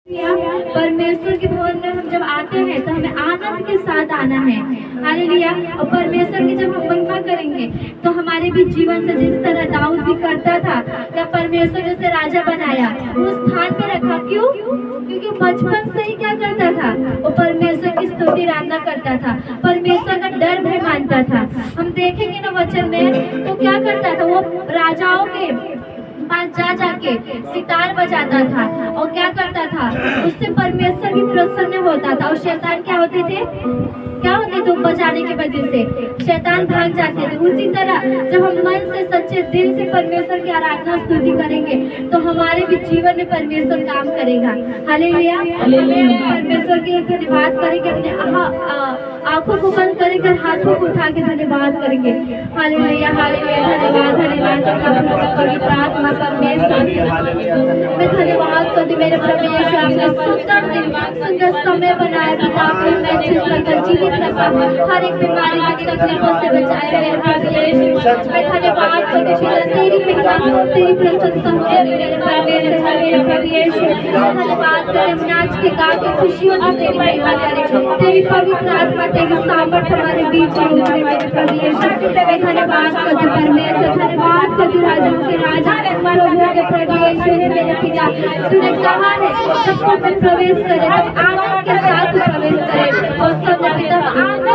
परमेश्वर के भवन में हम जब आते हैं तो हमें आनंद के साथ आना है। हालेलुया। और परमेश्वर की जब हम महिमा करेंगे तो हमारे भी जीवन से जिस तरह दाऊद भी करता था, क्या परमेश्वर ने उसे राजा बनाया, उस स्थान पे रखा। क्यों? क्योंकि बचपन से ही क्या करता था, वो परमेश्वर की स्तुति आराधना करता था, परमेश्वर का डर भय मानता था। हम देखेंगे ना वचन में, तो क्या करता था, वो राजाओं के पास जा जाके सितार बजाता था और क्या करता था, उससे परमेश्वर भी प्रसन्न होता था। और शैतान क्या होते थे, बजाने की वजह से शैतान भाग जाते थे। उसी तरह जब हम मन से सच्चे दिल से परमेश्वर की आराधना स्तुति करेंगे तो हमारे भी जीवन में परमेश्वर काम करेगा। हालेलुया। परमेश्वर की धन्यवाद करेंगे, अपने आंखों को बंद करेंगे, हाथों को उठा के धन्यवाद करेंगे। Hallelujah hallelujah. धन्यवाद धन्यवाद पवित्र आत्मा परमेश्वर, मैं धन्यवाद करती मेरे परमेश्वर, आपने सुंदर दिन सुंदर समय बनाया पिता, आपने मैं जीवित रखा, हर एक बीमारी की तकलीफों से बचाए मेरे परमेश्वर। मैं धन्यवाद करती पिता, तेरी महिमा तेरी प्रसन्नता हो रही मेरे परमेश्वर मेरे परमेश्वर। धन्यवाद करें, नाच के गा के खुशियों से तेरी महिमा करें, तेरी पवित्र आत्मा तेरी सामर्थ हमारे बीच में उतरे मेरे परमेश्वर। मैं धन्यवाद करती परमेश्वर, धन्यवाद करती राजाओं के राजा प्रभुओं के परमेश्वर मेरे पिता। तूने कहा है सबको में प्रवेश करे, तब आनंद के साथ प्रवेश करे और सब पिता आनंद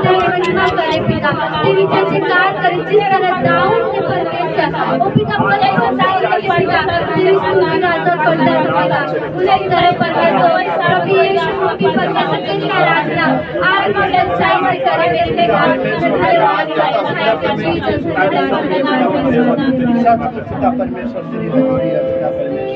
तेरी महिमा करे पिता, तेरी जय जयकार करे। जिस तरह दाऊद ने परमेश्वर वो पिता तेरी स्तुति आराधना करता रहेगा, उसी तरह परमेश्वर प्रभु यीशु की परमेश्वर तेरी आराधना आज भी सच्चाई से करे मेरे पिता। धन्यवाद करते हैं जीसस, धन्यवाद परमेश्वर तेरी हजूरी है परमेश्वर।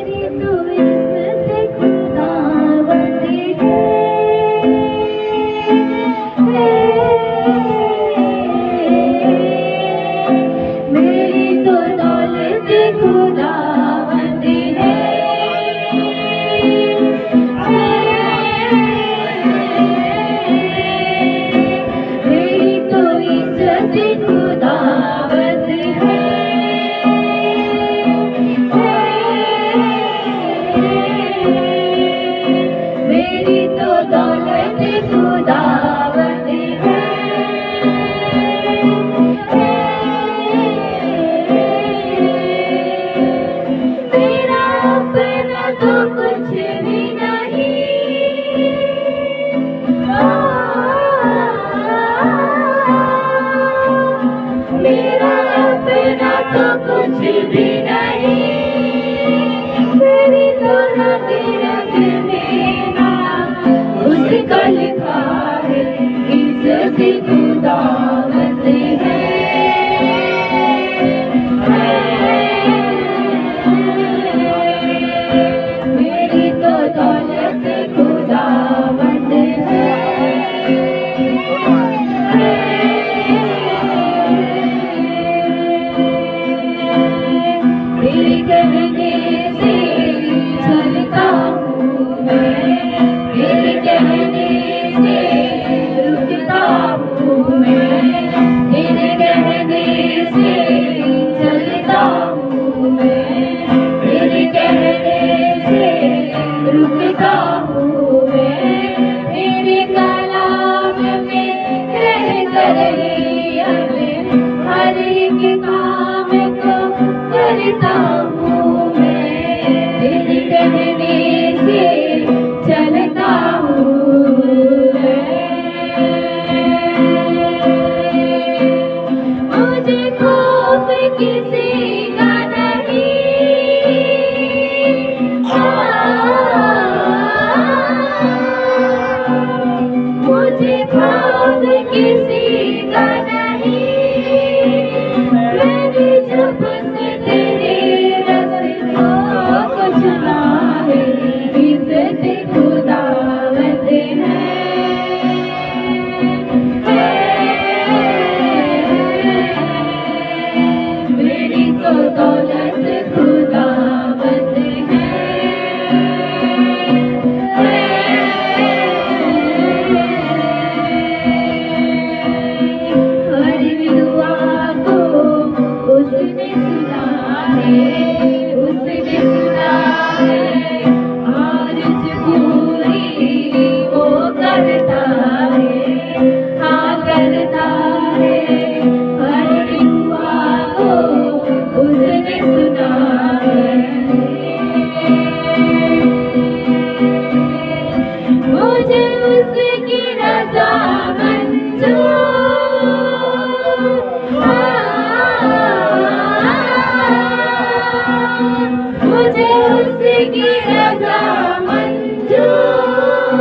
रजा मंजूर,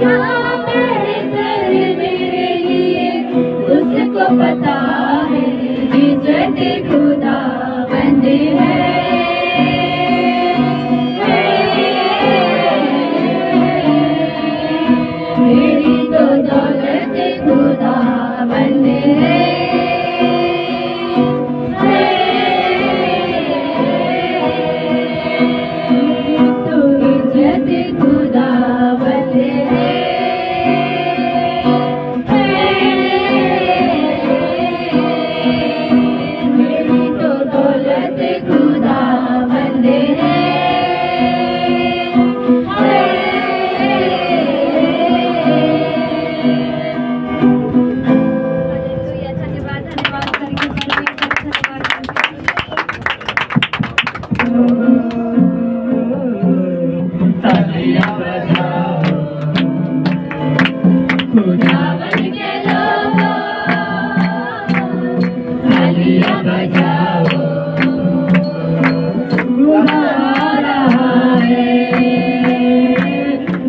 क्या बेहतर मेरे लिए उसको पता है, इज्जत खुदा बंद है। मेरी तो दौलत खुदा बंद है। तो इज्जत खुदा बंद है। मेरी तो दौलत खुदा बंद है। धन्यवाद धन्यवाद करके तालियां बजाओ खुदा बन के लोगों, तालियां बजाओ खुदा आ रहा है,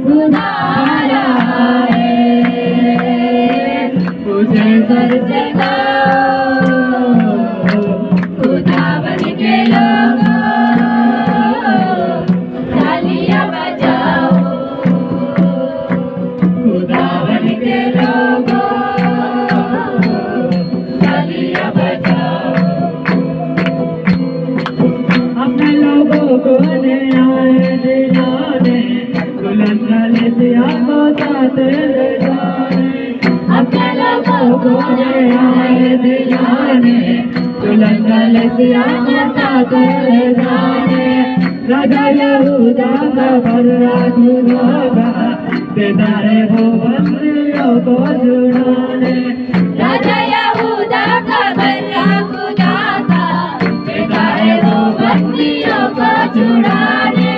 खुदा आ रहा है। मुझे घर से गाओ, खुदा बन के लोगों, तालियां बजाओ खुदा बन के लोगों, तालियां बजाओ। अपने लोगों को आए दिलाने, दुल्हन वाले सिया को साथ ले जाने। अपने लोगों को आए दिलाने, दुल्हन वाले सिया को साथ ले जाने। राजा यहूदा का बर्रा खुदा देता है वो बंदियों को छुड़ाने। राजा यहूदा का बर्रा खुदा था, देता है वो बंदियों को छुड़ाने।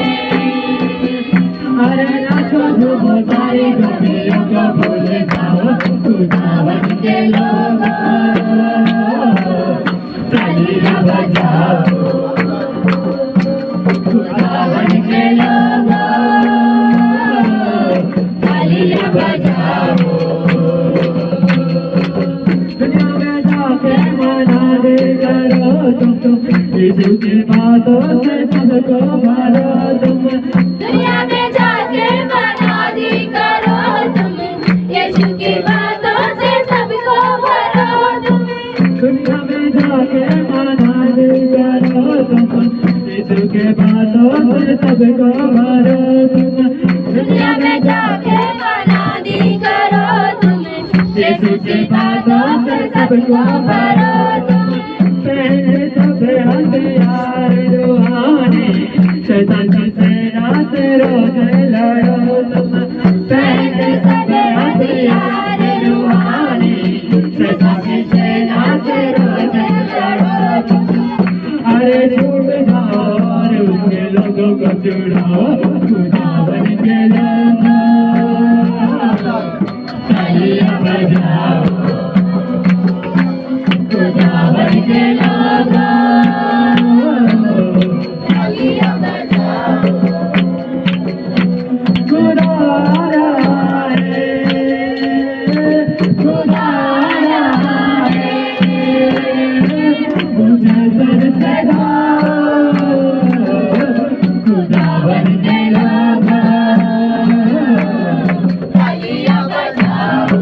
अरे नाचो धूमो सारी गमियों को भूल जाओ, खुदा बन के लोगों, तालियां बजाओ खुदा बन के लोगों, तालियां बजाओ। दुनिया में जाके मना दे करो तुम, यीशु की बातों से सबको भरो तुम। दुनिया में जाके मनादी करो तुम, यीशु की बातों से सबको भरो तुम। दुनिया में जाके मना दे करो तुम, यीशु के बातों से सबको भरो तुम। दुनिया में जाके मनादी करो तुम, यीशु की बातों से सबको भरो तुम। पहले सब हथियार रुहाने, शैतान की सेना से रोज लड़ो तुम। पहले सब हथियार रुहाने, शैतान की सेना से रोज लड़ो तुम। अरे छूट जाओ और उसके लोगों को छुड़ाओ, खुदा बन के लोगों, तालियां बजाओ खुदा बन के लोगों, तालियां बजाओ। खुदा आ रहा है, खुदा आ रहा है। मुझे सर से गाओ, खुदा बन के लोगों, तालियां बजाओ।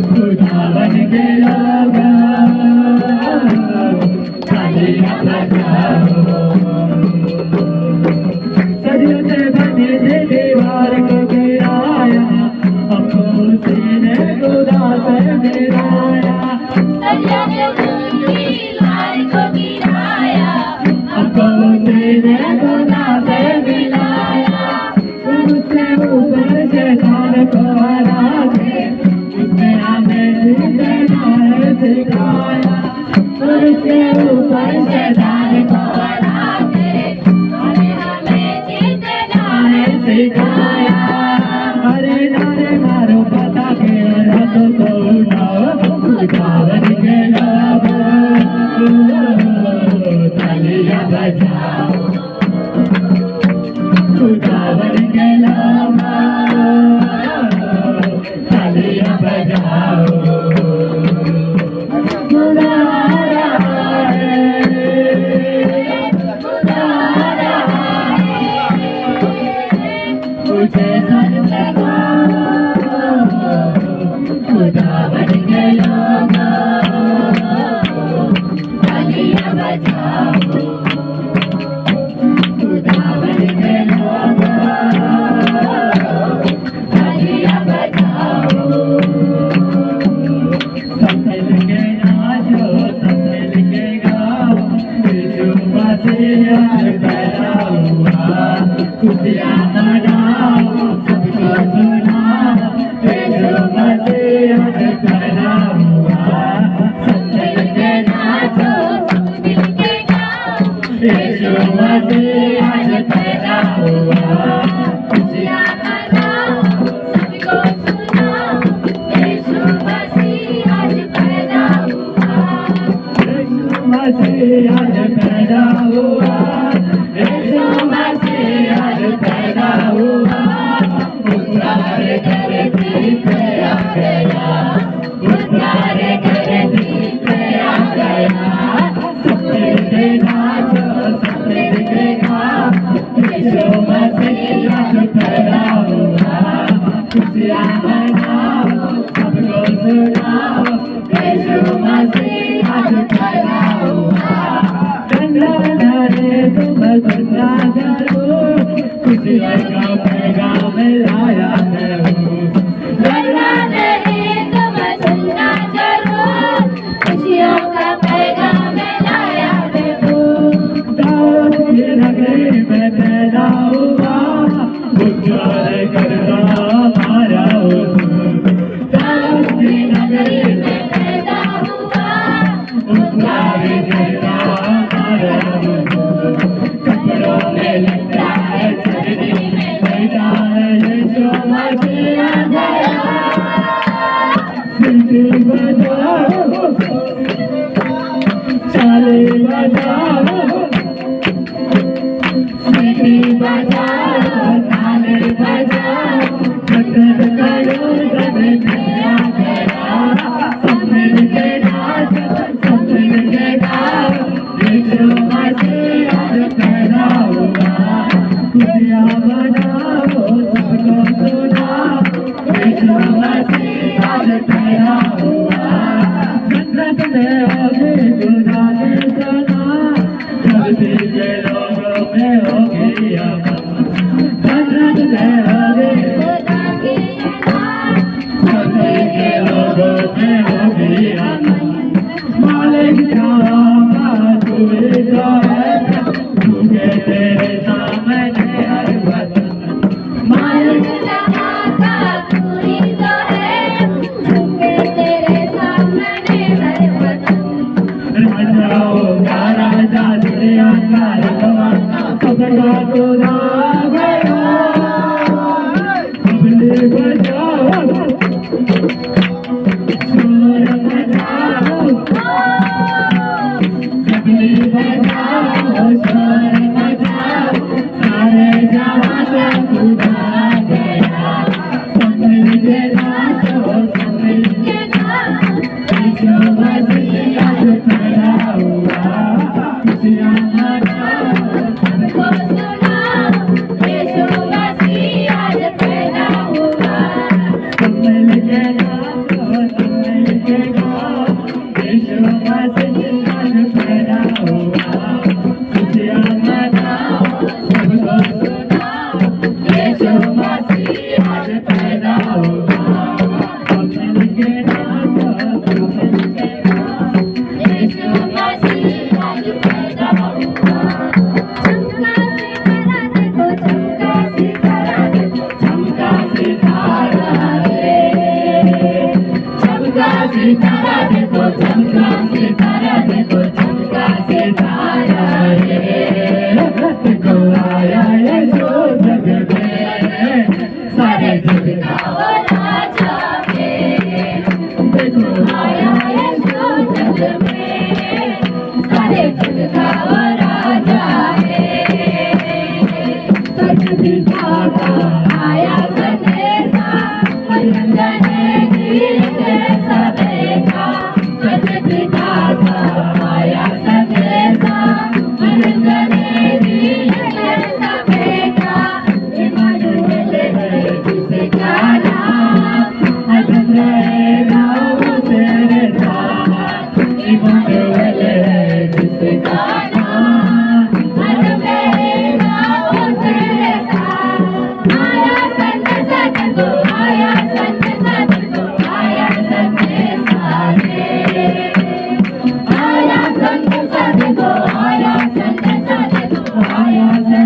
खुदा बन के लोगों, तालियां बजाओ। सदियों से बने थे दीवार को गिराया, हमको उसी ने खुदा से मिलाया। सदियों से बनी दीवार को गिराया, हमको उसी ने खुदा से मिलाया। उससे ऊपर शैतान को हरा के, उसने हमें जीतना है सिखाया। उससे ऊपर शैतान को हरा के, उसने हमें जीतना है सिखाया। अरे नारे मारो पता के रथ को उठाओ, खुदा बन के लोगों, तालियां बजाओ तुझे सर लगाओ खुदा बन के लोगों तालियां बजाओ खुदा बन के लोगों तालियां बजाओ सब मिलके नाचो सब मिलके गाओ यीशु मसीह आज पैदा हुआ खुशियाँ मनाओ सबको सुनाओ यीशु मसीह आज पैदा हुआ सब मिलके नाचो सब मिलके गाओ यीशु मसीह आज पैदा हुआ खुशियाँ मनाओ सबको सुनाओ यीशु मसीह आज पैदा हुआ यीशु मसीह आज पैदा हुआ यीशु मसीह आज पैदा हुआ उद्धार करती पे आ गया उद्धार करती पे आ गया सब मिलके नाचो सब मिलके गाओ यीशु मसीह आज पैदा हुआ खुशियाँ मनाओ सबको सुनाओ यीशु मसीह आज पैदा हुआ गंगा नारे तुम गंगा करो खुशियों का पैगाम लाया मैं हूँ गंगा नदी तुम सुनना जरूर खुशियों का पैगाम लाया मैं हूँ दाऊद की नगरी में पैदा हुआ उद्धार करता हमारा दाऊद की नगरी में पैदा हुआ उद्धार करता हमारा कपड़ों में लगता है चरनी में बैठा है यीशु मसीह आ गया सीटी बजाओ ताली बजाओ सीटी बजाओ ताली बजाओ खटखट करो सब नया गया सब मिलके नाचो सब मिलके गाओ यीशु मसीह आज पैदा हुआ खुशियाँ मनाओ सबको सुनाओ यीशु मसीह आज पैदा हुआ जन्नत में होगी खुदा की सना धरती के लोगों में होगी अमन जन्नत में होगी खुदा की धरती के लोगों में होगी अमन मालिक जाओगा तू ही तो है तुझे तेरे सामने हर वतन मालिक जहाँ का तू ही तो है झुके तेरे सामने हर वतन राजा राजा दुनिया का रखवा सबका खुदा गया सबने बजाओ शोर मचाओ सबने बजाओ शोर मचाओ सारे जहां से खुदा गया सब मिलके नाचो सब मिलके गाओ यीशु मसीह आज पैदा हुआ खुशियाँ मनाओ सबको सुनाओ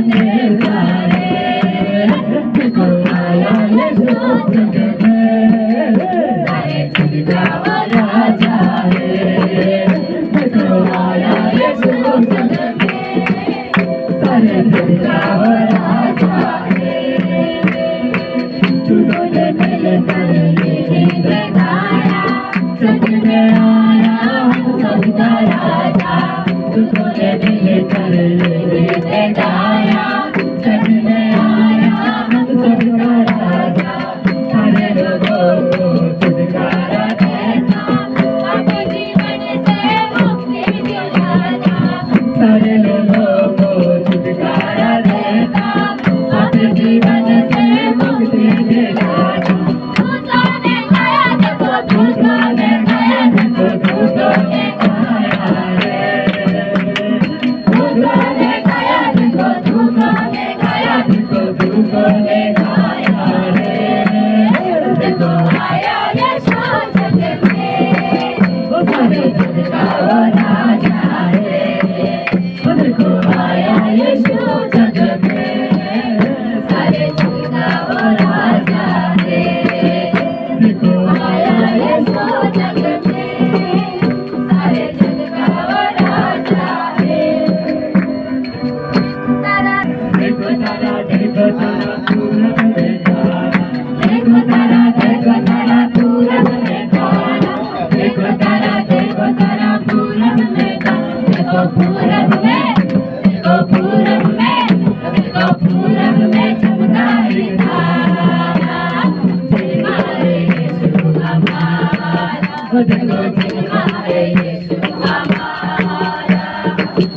ने सारे देखो आया यीशु जग में सारे जग का वो राजा है देखो आया यीशु जग में सारे जग का वो राजा है तुझे मिले कहीं दिखाया जग में आया हम सबका राजा तुझे मिले कहीं दिखाया जग में आया हम सबका राजा सारे लोगों को छुटकारा देता अपने जीवन से मुक्ति दिलाता सारे लोगों को छुटकारा देता अपने जीवन से मुक्ति दिलाता भूतों ने गाया देखो भूतों ने गाया देखो भूतों ने गाया रे भूतों ने गाया देखो भूतों ने गाया देखो भूतों ने गाया रे देखो आया यीशु जग में वो सारे जग का वो राजा है वो देखो आया यीशु जग में सारे जग का वो राजा है देखो आया यीशु जग में सारे जग का वो राजा है देखो तारा पूरब में तारा देखो तारा पूरब में तारा देखो तारा पूरब में तारा देखो पूरब में देखो पूरब में देखो पूरब में चमका है तारा जलवा है यीशु हमारा वो देखो जलवा है यीशु हमारा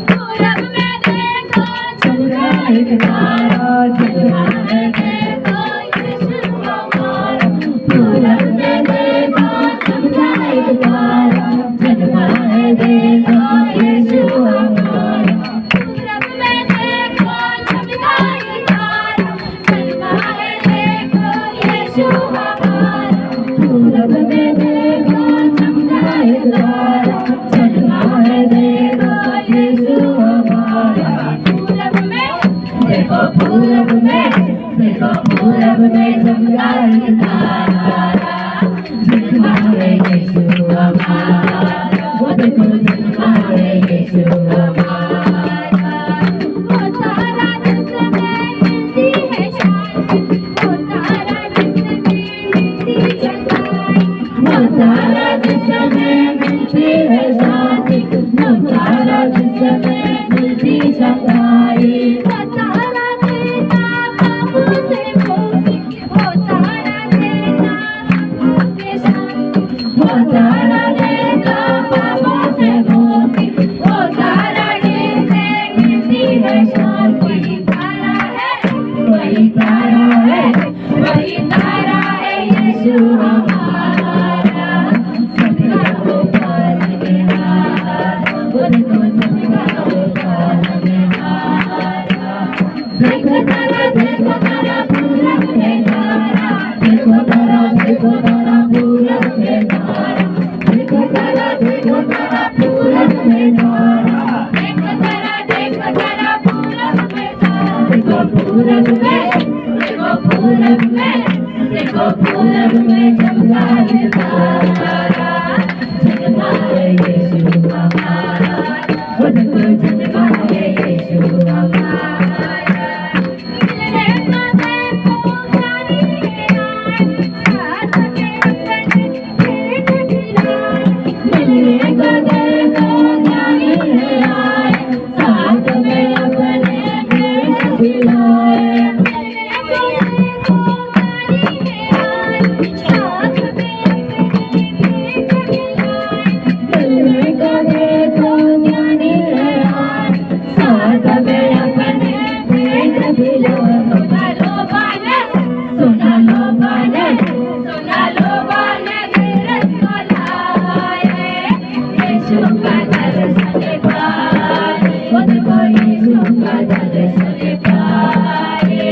पूरब में देखो चमका है तारा जलवा है देखो यीशु हमारा पूरब में देखो चमका है तारा जलवा है देखो यीशु हमारा पूरब में देखो चमका है तारा जलवा है देखो यीशु हमारा पूरब में देखो चमका है तारा जलवा है देखो यीशु हमारा पूरब में देखो पूरब में चमका है तारा जलवा है यीशु हमारा वो देखो जलवा है यीशु हमारा वो तारा जिसमें मिलती है शांति वो तारा जिसमें मिलती जगाई वो तारा जिसमें मिलती है शांति वो तारा जिसमें मिलती जगाई वो तारा देता बाबू से मुक्ति वो तारा देता बाबू से शांति वो तारा देता बाबू से मुक्ति वो तारा जिससे मिलती है शांति तारा है वही तारा है वही तारा है यीशु हमारा सबका वो पालनहार वो देखो सबका वो पालनहार देखो तारा पूरब में तारा देखो तारा पूरब में तारा देखो तारा पूरब में तारा देखो तारा पूरब में तारा देखो पूरब में देखो पूरब में चमका है तारा जलवा है यीशु हमारा वो देखो जलवा है यीशु हमारा मिलने को देखो जानी है साथ में अपने पेट खिलाए मिलने को देखो जानी है साथ में अपने पेट खिलाए मिलने को देखो जानी है साथ में अपने पेट खिलाए मिलने को देखो जानी है साथ में अपने पेट खिलाए सुना लो बाने रसमलाई यीशु का दर्शन पाए वो देखो यीशु का दर्शन पाए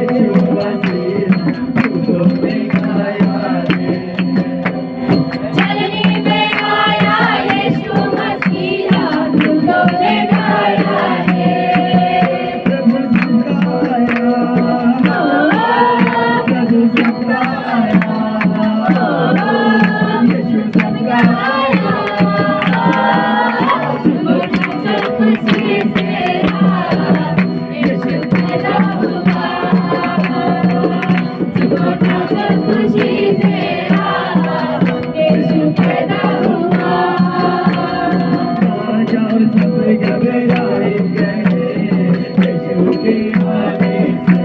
यीशु मसीहा तूने गाया रे चलनी में आया यीशु मसीहा तूने गाया है प्रभु सबका आया प्रभु सबका आया यीशु सबका आया खुशी से यीशु पैदा हुआ खुशी से यीशु पैदा हुआ राजा सब घबराए गए यीशु के आने से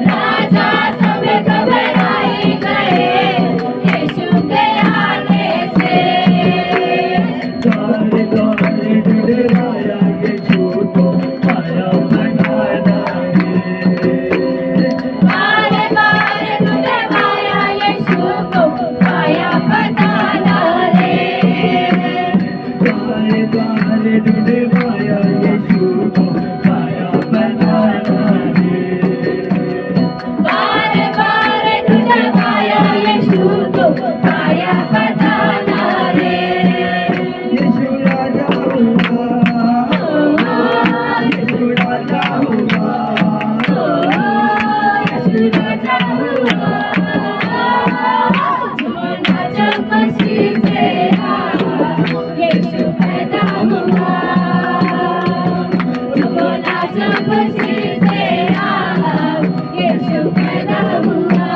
राजा सब घबराए गए यीशु के आने से द्वार द्वार डराया यीशु को पाया बनाना है बार बार ढूंढवाया यीशु को पाया बताना रे द्वार द्वार डराया यीशु को पाया बनाना है बार बार ढूंढवाया यीशु को पाया बताना रे यीशु राजा हुआ यीशु राजा हुआ यीशु राजा हुआ राजा खुशी से यीशु पैदा हुआ राजा खुशी से यीशु पैदा हुआ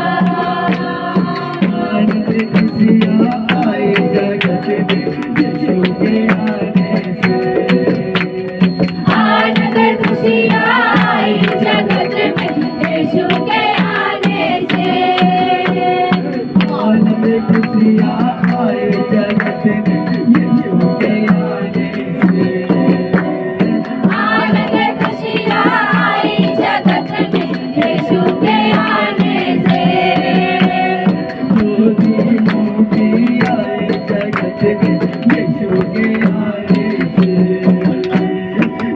आनंद खुशियाँ आई जगत में यीशु के आने से आनंद खुशियाँ आई जगत में यीशु के आने से आनंद खुशियाँ आई जगत में यीशु के आने से आनंद खुशियाँ आई जगत में यीशु के आने से ज्योति मोती आई जगत में यीशु के आने से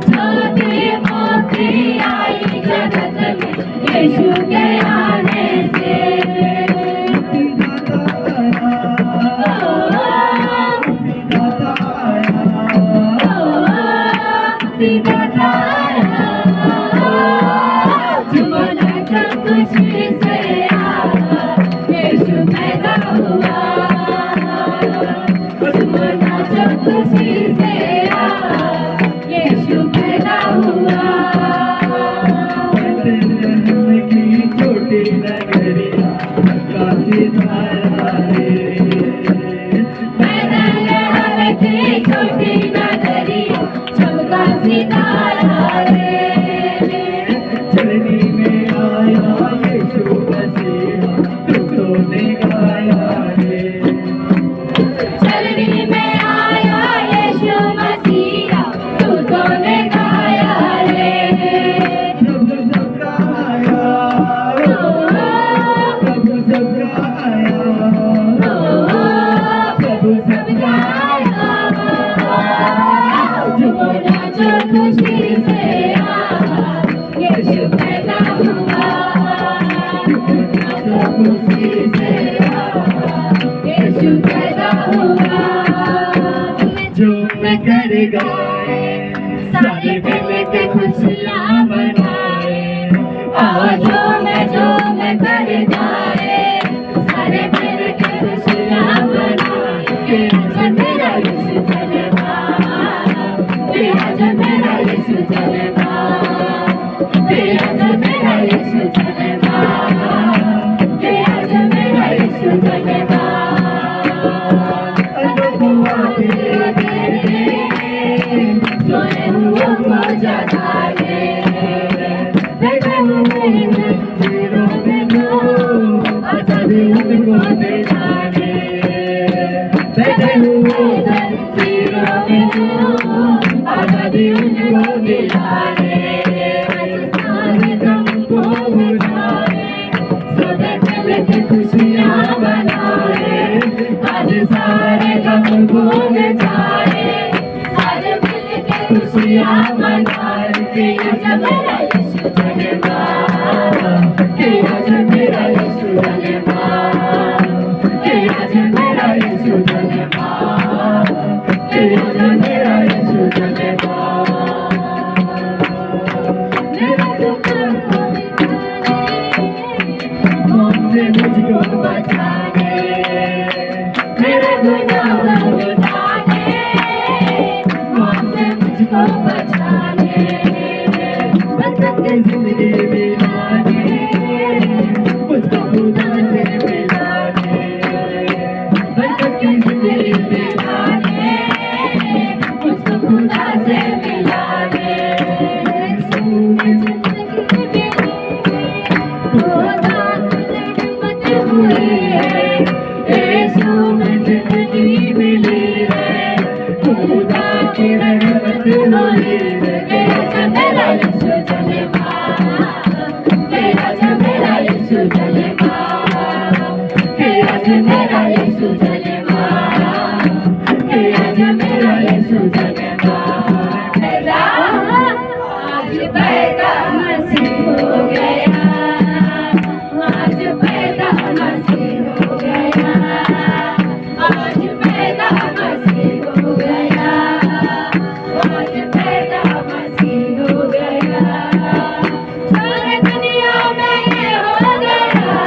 ज्योति मोती आई जगत में यीशु के आने से दाता राजा खुशी से यीशु पैदा हुआ राजा खुशी से यीशु पैदा हुआ की छोटी नगरिया का सितारा रे मैदान की छोटी नगरिया चमका सितारा रे चलनी में आया यीशु मसीहा तूने गाया रे चलनी में आया यीशु मसीहा तूने गाया रे प्रभु सबका आया प्रभु सबका आया प्रभु सबका आया राजा खुशी से यीशु पैदा हुआ राजा खुशी से यीशु पैदा हुआ जो मैं कर गाए सारे मिल के खुशियाँ मनाए आज जो मैं कर गाए सारे मिल के खुशियाँ मनाए आज मेरा यीशु जलवा आज मेरा यीशु जलवा आज मेरा यीशु जलवा आज मेरा यीशु जलवा सोए हुओं को जगा ले बैठे हुए मंदिरों में जो आजादी उनको दिलाने बैठे हुए मंदिरों में जो आजादी उनको दिलाने आज सारे गम को बुझाए सदा चल के खुशियाँ मनाए आज सारे गम को बुझाए सारे मिल के खुशियाँ मनाए जब मेरा यीशु जलवा खुदा हिम्मत हुई है, यीशु में जिंदगी मिली है, खुदा की रहमत हुई है। तेरा जो मेरा यीशु जलवा, तेरा जो मेरा यीशु जलवा, तेरा जो मेरा यीशु जलवा, तेरा जो मेरा यीशु जलवा। आज पैदा मसीह हो गया, आज पैदा मसीह हो गया, आज पैदा मसीह हो गया, आज पैदा मसीह हो गया। सारी दुनिया में ये हो गया,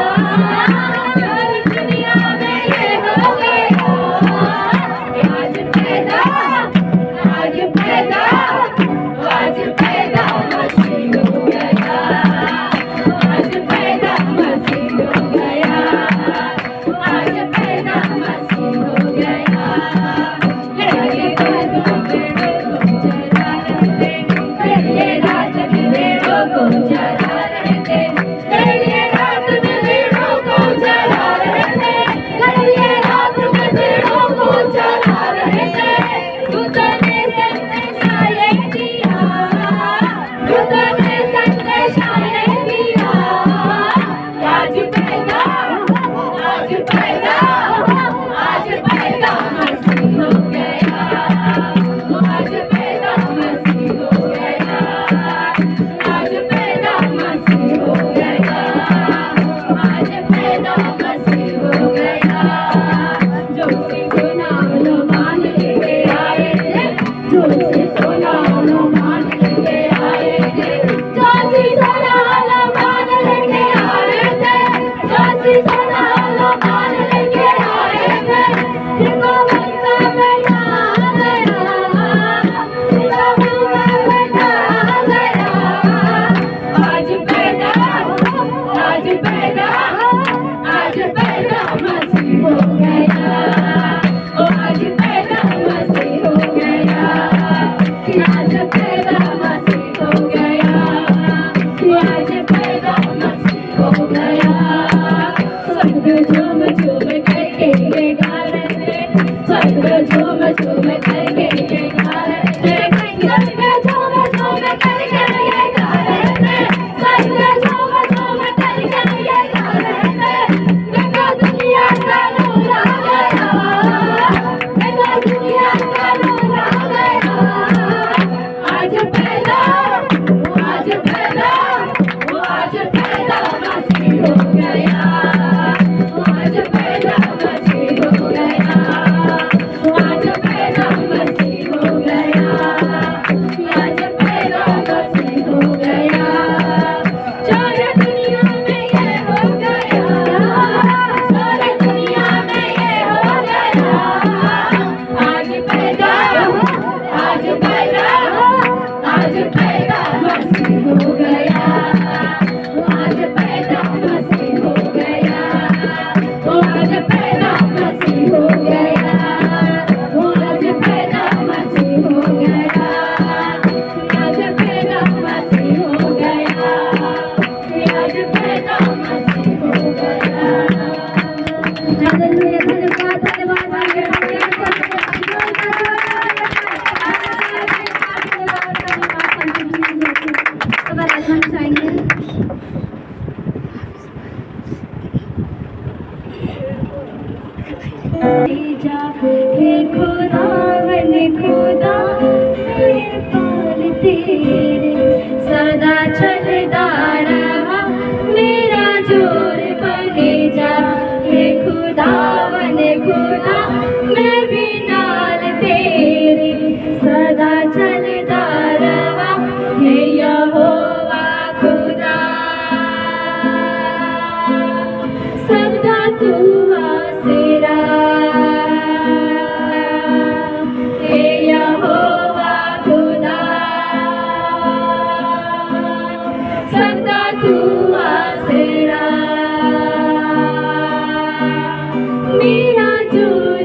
सारी दुनिया में ये हो गया, आज पैदा, आज पैदा, आज पैदा मसीह हो गया, आज पैदा मसीह हो गया, आज पैदा मसीह हो गया। ये रात में भेड़ों को चरा रहे थे, ये रात में भेड़ों को चरा रहे थे, ये रात में भेड़ों को चरा रहे थे। खुदा ने संदेशा ये दिया, खुदा ने संदेशा ये दिया, आज पैदा, आज पैदा, आज पैदा मसीह हो गया, आज पैदा मसीह हो गया, आज पैदा मसीह हो गया, आज पैदा मसीह हो गया। जो सी सुना लो मान लेके आए थे, जो सी सुना लो मान लेके आए थे, जो सी सुना लो मान लेके आए थे, जो सी सुना लो मान लेके आए थे। देखो बंदा बेटा आ गया, देखो बंदा बेटा आ गया, आज पैदा, आज पैदा, आज पैदा मसीह हो गया, ओ आज पैदा मसीह हो गया, आज पैदा मसीह हो गया, आज पैदा मसीह हो गया। स्वर्ग झूम झूम करके ये गा रहे थे, स्वर्ग झूम झूम करके ये गा रहे थे, स्वर्ग झूम झूम करके ये गा रहे थे, स्वर्ग झूम झूम करके ये गा रहे थे। देखो दुनिया का नूर आ गया, देखो दुनिया का नूर आ गया, आज पैदा, आज पैदा, आज पैदा मसीह हो गया, आज पैदा मसीह हो गया, आज पैदा मसीह हो गया, आज पैदा मसीह हो गया। सारी दुनिया में ये हो गया, सारी दुनिया में ये हो गया, आज पैदा, आज पैदा, आज पैदा मसीह हो गया, आज पैदा मसीह हो गया, आज पैदा मसीह हो गया, आज पैदा मसीह हो गया, आज पैदा मसीह हो गया, आज पैदा मसीह हो गया। हालेलुया, धन्यवाद, धन्यवाद, हे खुदा बने खुदा मेरे पाल तेरे सदा चलता रहा, मेरा जोर बने जा। हे खुदा बने खुदा मैं भी नाल तेरे सदा चलता रहा, हे यहोवा खुदा सबदा तू आसेरा, हे यहोवा खुदा सबदा तू आसेरा, मेरा जोर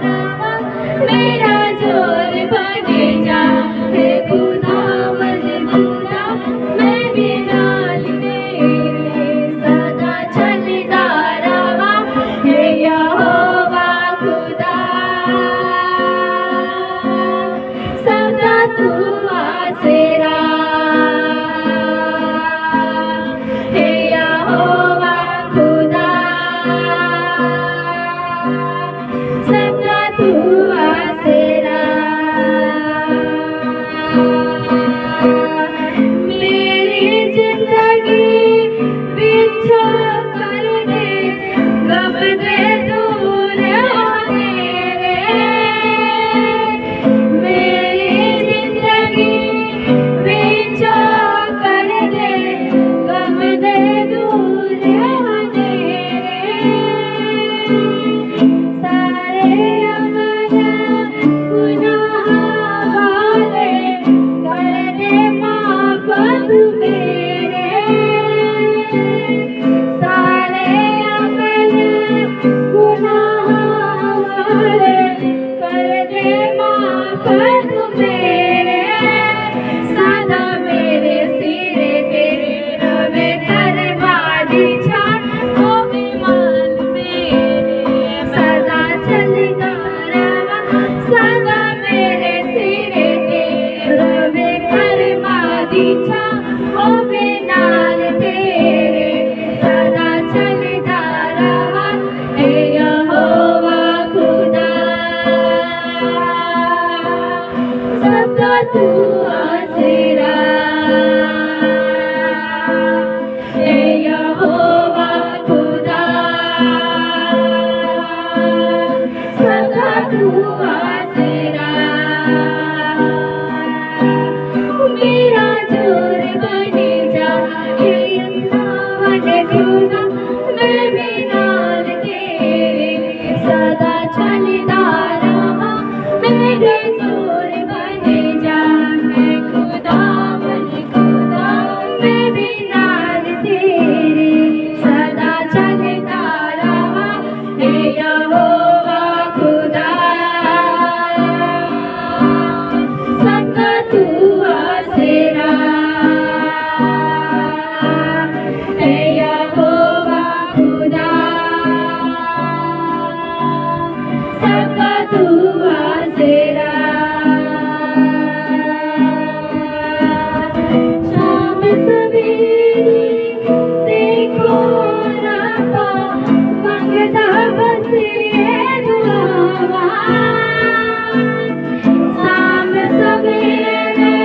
रवा, मेरा जोर बने जा, हे खुदा मन खुदा, मैं भी नाल तेरे सदा चलदा रवा, हे यहोवा खुदा, सदा तू आसेरा, हे यहोवा खुदा, सदा तू आसेरा। मेरी जिंदगी बिछो कर दे, गम दे दूर होने रे, मेरी जिंदगी बिछो कर दे, गम दे दूर होने रे, सारे अमल गुनाह वाले कर दे माफ तू मेरे, सारे अमल गुनाह वाले कर दे माफ तू मेरे, सदा मेरे सिरे तेरे रवे करवादी छान, ओ विमान मेरे सदा चलदा रवा, सदा मेरे सिरे तेरे रवे करवादी छान, ओ विनाल तेरे सदा चलदा रवा, हे यहोवा खुदा, सदा तू आसेरा, हे यहोवा खुदा, सदा तू आसेरा, मेरा जोर बने जा, हे यहोवा खुदा, मैं भी नाल तेरे सदा चलदा रहा, मेरे जोर बने जा, हे खुदा मन खुदा, मैं भी नाल तेरे सदा चलदा रहा, हे यहोवा खुदा, सदा तू आसेरा, हे यहोवा खुदा, सदा तू आसेरा। शाम सवेरे देखो रब्बा, मंगदा बस ये दुआवा, शाम सवेरे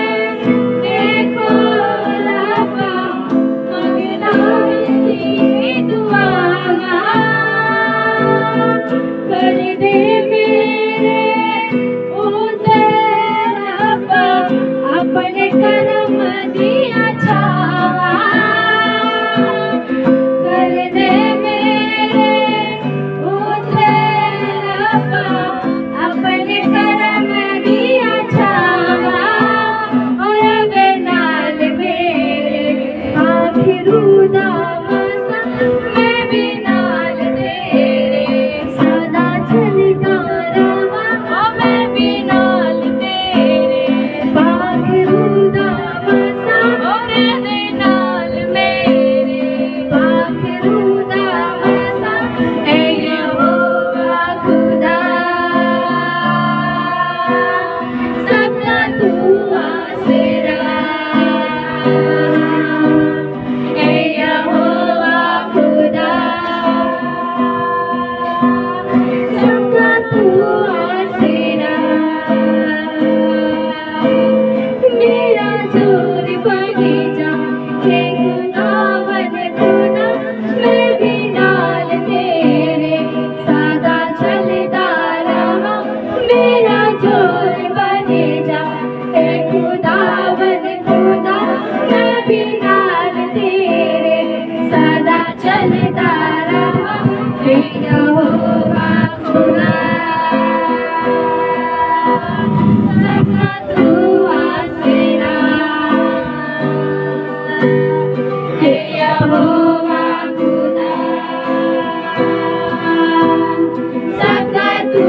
देखो रब्बा, मंगदा बस ये दुआवा, कर दे मेरे उदे रब्बा, अपने करम दिया छावा, कर दे मेरे उदे रब्बा, अपने करम दिया छावा, और वे नाल मेरे आखिरू दामसा, मैं भी नाल तेरे सदा चलदा रवा, मैं भी नाल तेरे आखिरू दामसा, और वे नाल मेरे आखिरू दामसा, हे यहोवा खुदा, सदा तू आसेरा, हे यहोवा खुदा, सदा तू आसेरा, मेरा जोर बने जा, हे खुदा मन खुदा, मैं भी नाल तेरे सदा चलदा रहा, मेरा जोर बने जा, हे खुदा मन खुदा, मैं भी नाल तेरे सदा चलदा रहा, हे यहोवा खुदा, सदा तू आसेरा, हे यहोवा खुदा, सदा तू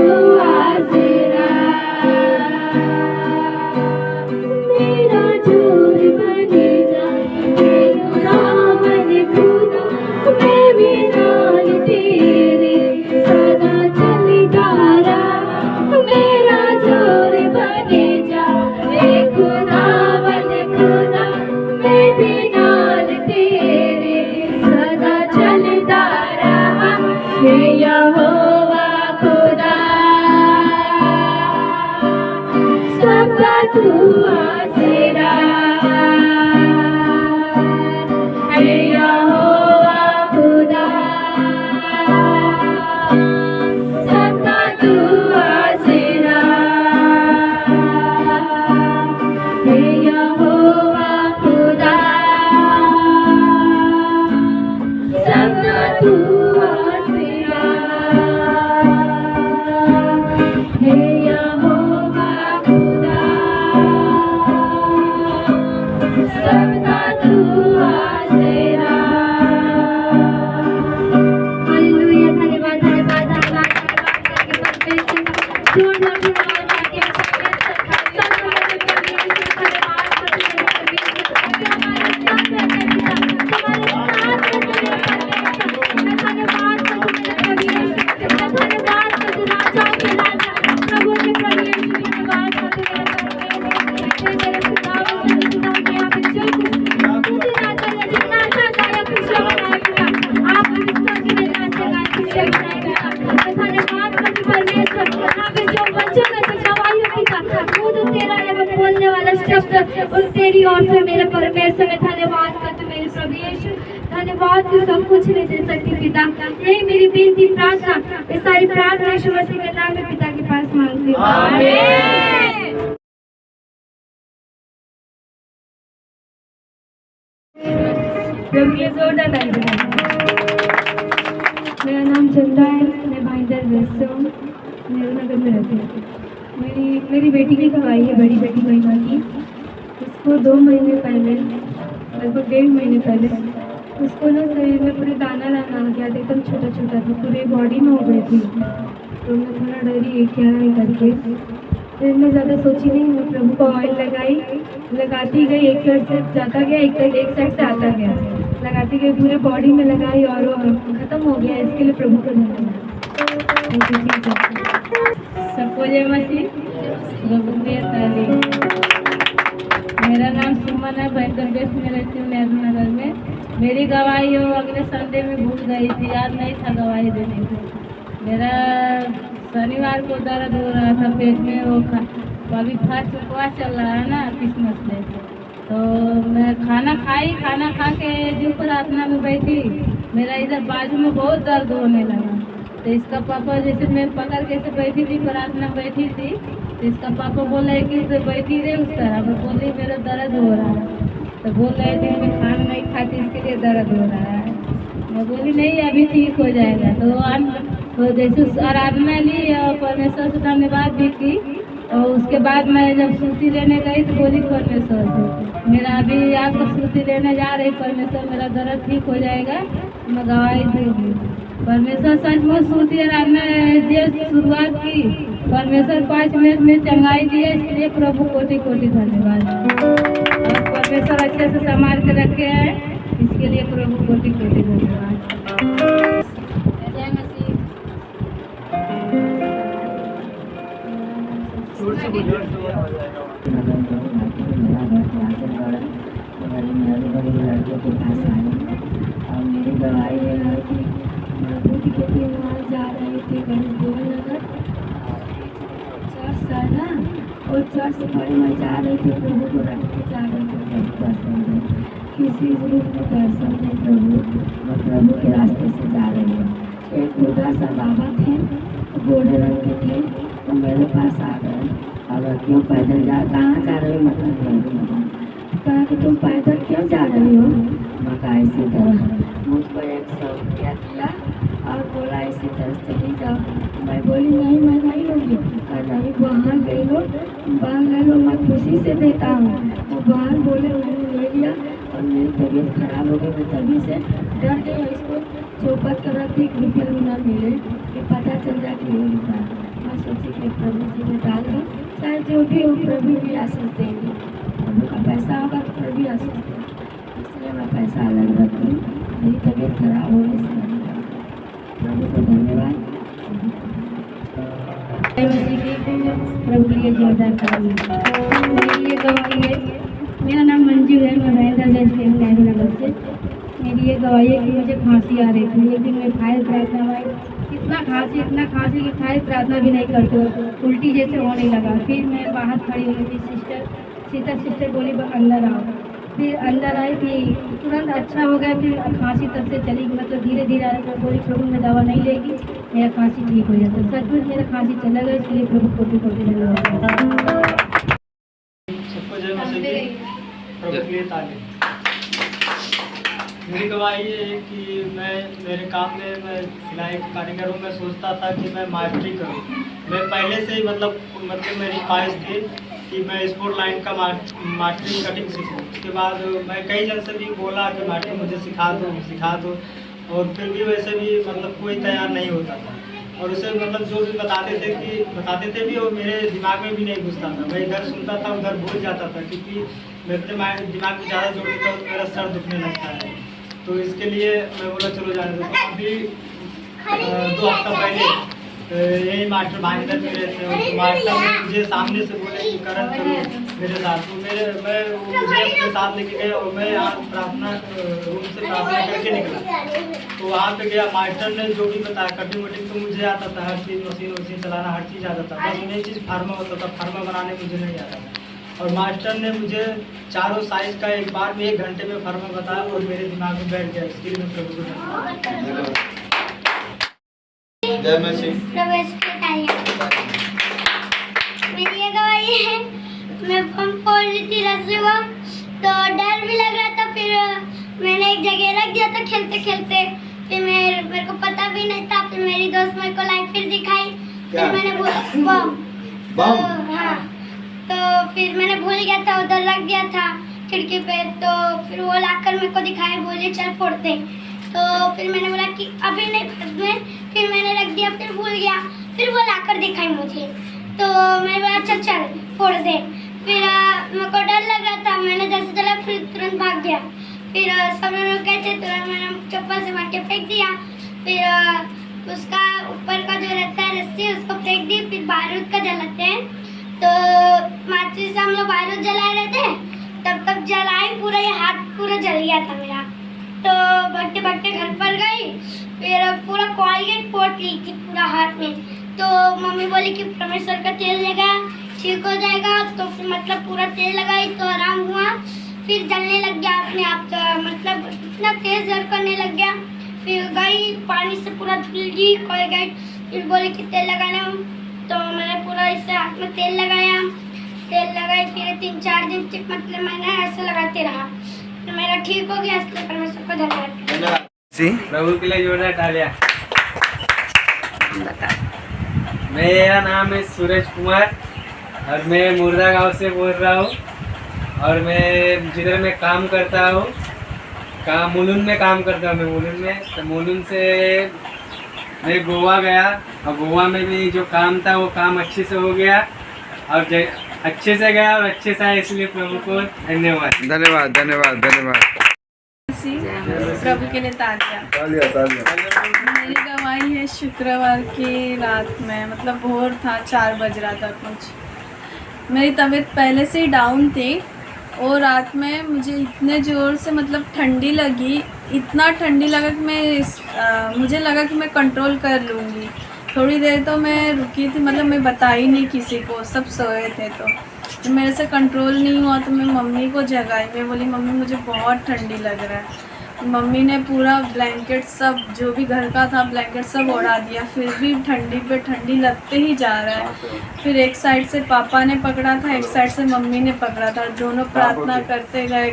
तू आसरा है यहोवा खुदा सबका तू आसरा है यहोवा खुदा सबका तू आसरा है यहोवा खुदा सबका तू आसरा। हालेलुया, धन्यवाद धन्यवाद धन्यवाद बोलने वाला शब्द और तेरी ओर से मेरे परमेश्वर में धन्यवाद करते मेरे प्रभु यीशु, धन्यवाद तू सब कुछ नहीं दे सकती पिता। यही मेरी विनती प्रार्थना, ये सारी प्रार्थना यीशु मसीह के नाम में पिता के पास मांगती हूँ, आमीन। प्रभु के जोरदार ताली बजाएं। मेरा नाम चंदा है, मैं भाईंदर वेस्ट से हूँ, नेहरू नगर में रहती हूँ। मेरी बेटी की गवाही है, बड़ी बेटी महिमा की। उसको 2 महीने पहले, लगभग 1.5 महीने पहले उसको ना शरीर में पूरे दाना लाना आ गया था, एकदम छोटा छोटा था, पूरे बॉडी में हो गई थी। तो मैं थोड़ा डरी क्या है करके, फिर मैं ज़्यादा सोची नहीं, मैं प्रभु को ऑयल लगाती गई, एक साइड से जाता गया, एक साइड से आता गया, लगाती गई, पूरे बॉडी में लगाई और ख़त्म हो गया। इसके लिए प्रभु को धन्यवाद। सबको जय मसीह, प्रभु के तारीफ। मेरा नाम सुमन है, बैंकर बेस में रहती हूँ नेहरू नगर में। मेरी गवाही हो अगले संडे में भूल गई थी, याद नहीं था गवाही देने को। मेरा शनिवार को दर्द हो रहा था पेट में, वो अभी फास्ट उपवास चल रहा है ना क्रिसमस डे, तो मैं खाना खा के जो प्रार्थना में बैठी, मेरा इधर बाजू में बहुत दर्द होने लगा। तो इसका पापा, जैसे मैं पकड़ के से बैठी थी, प्रार्थना बैठी थी, तो इसका पापा बोला है कि तो बैठी रहे उस तरह। मैं बोली मेरा दर्द हो रहा है, तो बोल रहे थे मैं खाना नहीं खाती इसके लिए दर्द हो रहा है। मैं बोली नहीं अभी ठीक हो जाएगा। तो जैसे आराधना ली और परमेश्वर से धन्यवाद भी की, और उसके बाद मैं जब सूती लेने गई तो बोली परमेश्वर से मेरा अभी आपको सूती लेने जा रही, परमेश्वर मेरा दर्द ठीक हो जाएगा, मैं गवाही दूँगी। परमेश्वर सचमुच सूती आराधना शुरुआत की, परमेश्वर 5 मिनट में चंगाई दिया, इसलिए प्रभु कोटि कोटि धन्यवाद। और परमेश्वर अच्छे से संभाल के रखे हैं, इसके लिए प्रभु कोटि कोटि धन्यवाद। जय मसीह। और मेरी गवाही है कि प्रभु की बेटी वहाँ जा रही थी गणेश नगर चर्च है ना, और चर्च पर मैं जा रही थी, प्रभु को रख के जा रही थी। प्रभु दर्शन दे, किसी रूप में दर्शन दे प्रभु, मैं प्रभु के रास्ते से जा रही हूँ। एक बूढ़ा सा बाबा थे, गोरे रंग के थे, तो मेरे पास आ गए। अगर क्यों पैदल कहाँ जा रही हो, मतलब कहा कि तुम पैदल क्यों जा रही हो। मैं कहा इसी तरह, मुझको 100 रुपया दिया और बोला इसी तरह चली जाओ। मैं बोली नहीं मैं नहीं लूँगी। कहा नहीं बाहर ले लो, बाहर ले लो, मैं खुशी से देता हूँ। वो बाहर बोले, मैंने ले लिया और मेरी तबीयत खराब हो गई। मैं तभी से डर गई, इसको चौपट कर रखी, 1 रुपया भी ना मिले कि पता चल जाए कि ये रुपया। मैं सोची कि प्रभु जी में डाल दो, चाहे जो भी हो प्रभु भी आशीष देंगे। प्रभु का पैसा होगा तो प्रभु आशीष देंगे, इसलिए मैं पैसा अलग रखती हूँ। मेरी तबीयत खराब हो गई, प्रभु को धन्यवाद। प्रभु के लिए जोरदार ताली। मेरी ये गवाही है, मेरा नाम मंजू है, मैं भाईंदर बेस से हूँ नेहरू नगर से। मेरी ये गवाही है कि मुझे खांसी आ रही थी, लेकिन मैं फायर प्रार्थना में इतना खांसी कि खाए प्रार्थना भी नहीं करते, उल्टी जैसे होने लगा। फिर मैं बाहर खड़ी हुई थी, सिस्टर बोली अंदर आओ। फिर अंदर आई थी, तुरंत अच्छा हो गया। फिर खांसी तब से चली, मतलब धीरे धीरे आई। तो बोली प्रभु मैं दवा नहीं लेगी, मेरा खांसी ठीक हो जाता। सच में मेरा खांसी चला गया, इसलिए प्रभु कोटि धन्यवाद। सबको जय मसीह की, प्रभु के लिए ताली। मेरी गवाही ये है कि मैं मेरे काम में मैं सिलाई का कारीगर हूँ। मैं सोचता था कि मैं मास्टरी करूँ। मैं पहले से ही मतलब मेरी ख्वाहिश थी कि मैं स्पोर्ट लाइन का मास्टरी कटिंग सीखूँ। उसके बाद मैं कई जन से भी बोला कि मास्टरी मुझे सिखा दो, और फिर भी वैसे भी मतलब कोई तैयार नहीं होता था। और उसे मतलब जो भी बताते थे भी, वो मेरे दिमाग में भी नहीं घुसता था। मैं इधर सुनता था, उधर भूल जाता था, क्योंकि मेरे दिमाग में ज़्यादा जोड़ देता हूँ तो मेरा सर दुखने लगता है। तो इसके लिए मैं बोला चलो जाने दो। तो अभी 2 हफ्ता पहले यही मास्टर भागीरथ में रहते हैं, तो मास्टर मुझे सामने से बोले कि करण चलो मेरे साथ। तो मुझे अपने साथ लेके गए और मैं यहाँ प्रार्थना रूम से प्रार्थना करके निकला। तो वहाँ पे गया, मास्टर ने जो भी बताया कटिंग वटिंग तो मुझे आता था, हर चीज़ मशीन चलाना हर चीज़ आता था। बस मेन चीज़ फार्मा होता था, फार्मा बनाने मुझे नहीं आता था। और मास्टर ने मुझे चारों साइज का एक बार में 1 घंटे में फार्मा बताया और मेरे दिमाग में बैठ गया। इसके लिए मैं प्रभु को धन्यवाद। जय मसीह। मेरी ये गवाही है, मैं पंप फोड़ रही थी रस्सी को, तो डर भी लग रहा था। फिर मैंने एक जगह रख दिया था खेलते खेलते। फिर मेरे को पता भी नहीं था। फिर मेरी दोस्त मेरे को लाइट फिर दिखाई। फिर मैंने बम। हाँ, तो फिर मैंने भूल गया था, उधर रख दिया था खिड़की पे। तो फिर वो लाकर मेरे को दिखाई, बोले चल फोड़ते। तो फिर मैंने बोला कि अभी नहीं फंस में। फिर मैंने रख दिया, फिर भूल गया। फिर वो लाकर दिखाई मुझे, तो मैंने बोला अच्छा चल फोड़ दे। फिर मेरे को डर लग रहा था, मैंने जैसे चला फिर तुरंत भाग गया। फिर सब लोग कहते, तुरंत मैंने चप्पल से मार के फेंक दिया। फिर उसका ऊपर का जो रहता है रस्सी, उसको फेंक दी। फिर बारूद का जलाते हैं, तो माचिस से हम लोग बारूद जलाए रहते हैं। तब जलाई, पूरा ये हाथ पूरा जल गया था मेरा। तो भागते भागते घर पर गई। फिर पूरा कॉलगेट पोत ली थी पूरा हाथ में। तो मम्मी बोली कि परमेश्वर का तेल लगा ठीक हो जाएगा। तो फिर मतलब पूरा तेल लगाई तो आराम हुआ। फिर जलने लग गया अपने आप, तो मतलब इतना तेज जल करने लग गया। फिर गई, पानी से पूरा धुल दी कॉलगेट। फिर बोली कि तेल लगाना, तो मैंने पूरा इससे हाथ में तेल लगाया। फिर 3-4 दिन तक मतलब मैंने ऐसे लगाते रहा, तो मेरा ठीक हो गया। इसलिए परमेश्वर को धन्यवाद। प्रभु के लिए जोरदार तालियां। मेरा नाम है सूरज कुमार और मैं मुर्दा गांव से बोल रहा हूँ। और मैं जिधर मैं काम करता हूँ, मुलुंड में काम करता हूँ। मैं मुलुंड से मैं गोवा गया, और गोवा में भी जो काम था वो काम अच्छे से हो गया, और अच्छे से गया और अच्छे से आया। इसलिए प्रभु को धन्यवाद। प्रभु के लिए तालियां। मेरी गवाही है, शुक्रवार की रात में मतलब भोर था, 4 बज रहा था कुछ। मेरी तबीयत पहले से ही डाउन थी, और रात में मुझे इतने ज़ोर से मतलब ठंडी लगी, इतना ठंडी लगा कि मुझे लगा कि मैं कंट्रोल कर लूँगी। थोड़ी देर तो मैं रुकी थी, मतलब मैं बताई नहीं किसी को, सब सोए थे। तो मेरे से कंट्रोल नहीं हुआ, तो मैं मम्मी को जगाई। मैं बोली मम्मी मुझे बहुत ठंडी लग रहा है। मम्मी ने पूरा ब्लैंकेट सब जो भी घर का था ब्लैंकेट सब ओढ़ा दिया, फिर भी ठंडी पे ठंडी लगते ही जा रहा है। फिर एक साइड से पापा ने पकड़ा था, एक साइड से मम्मी ने पकड़ा था, दोनों प्रार्थना करते गए।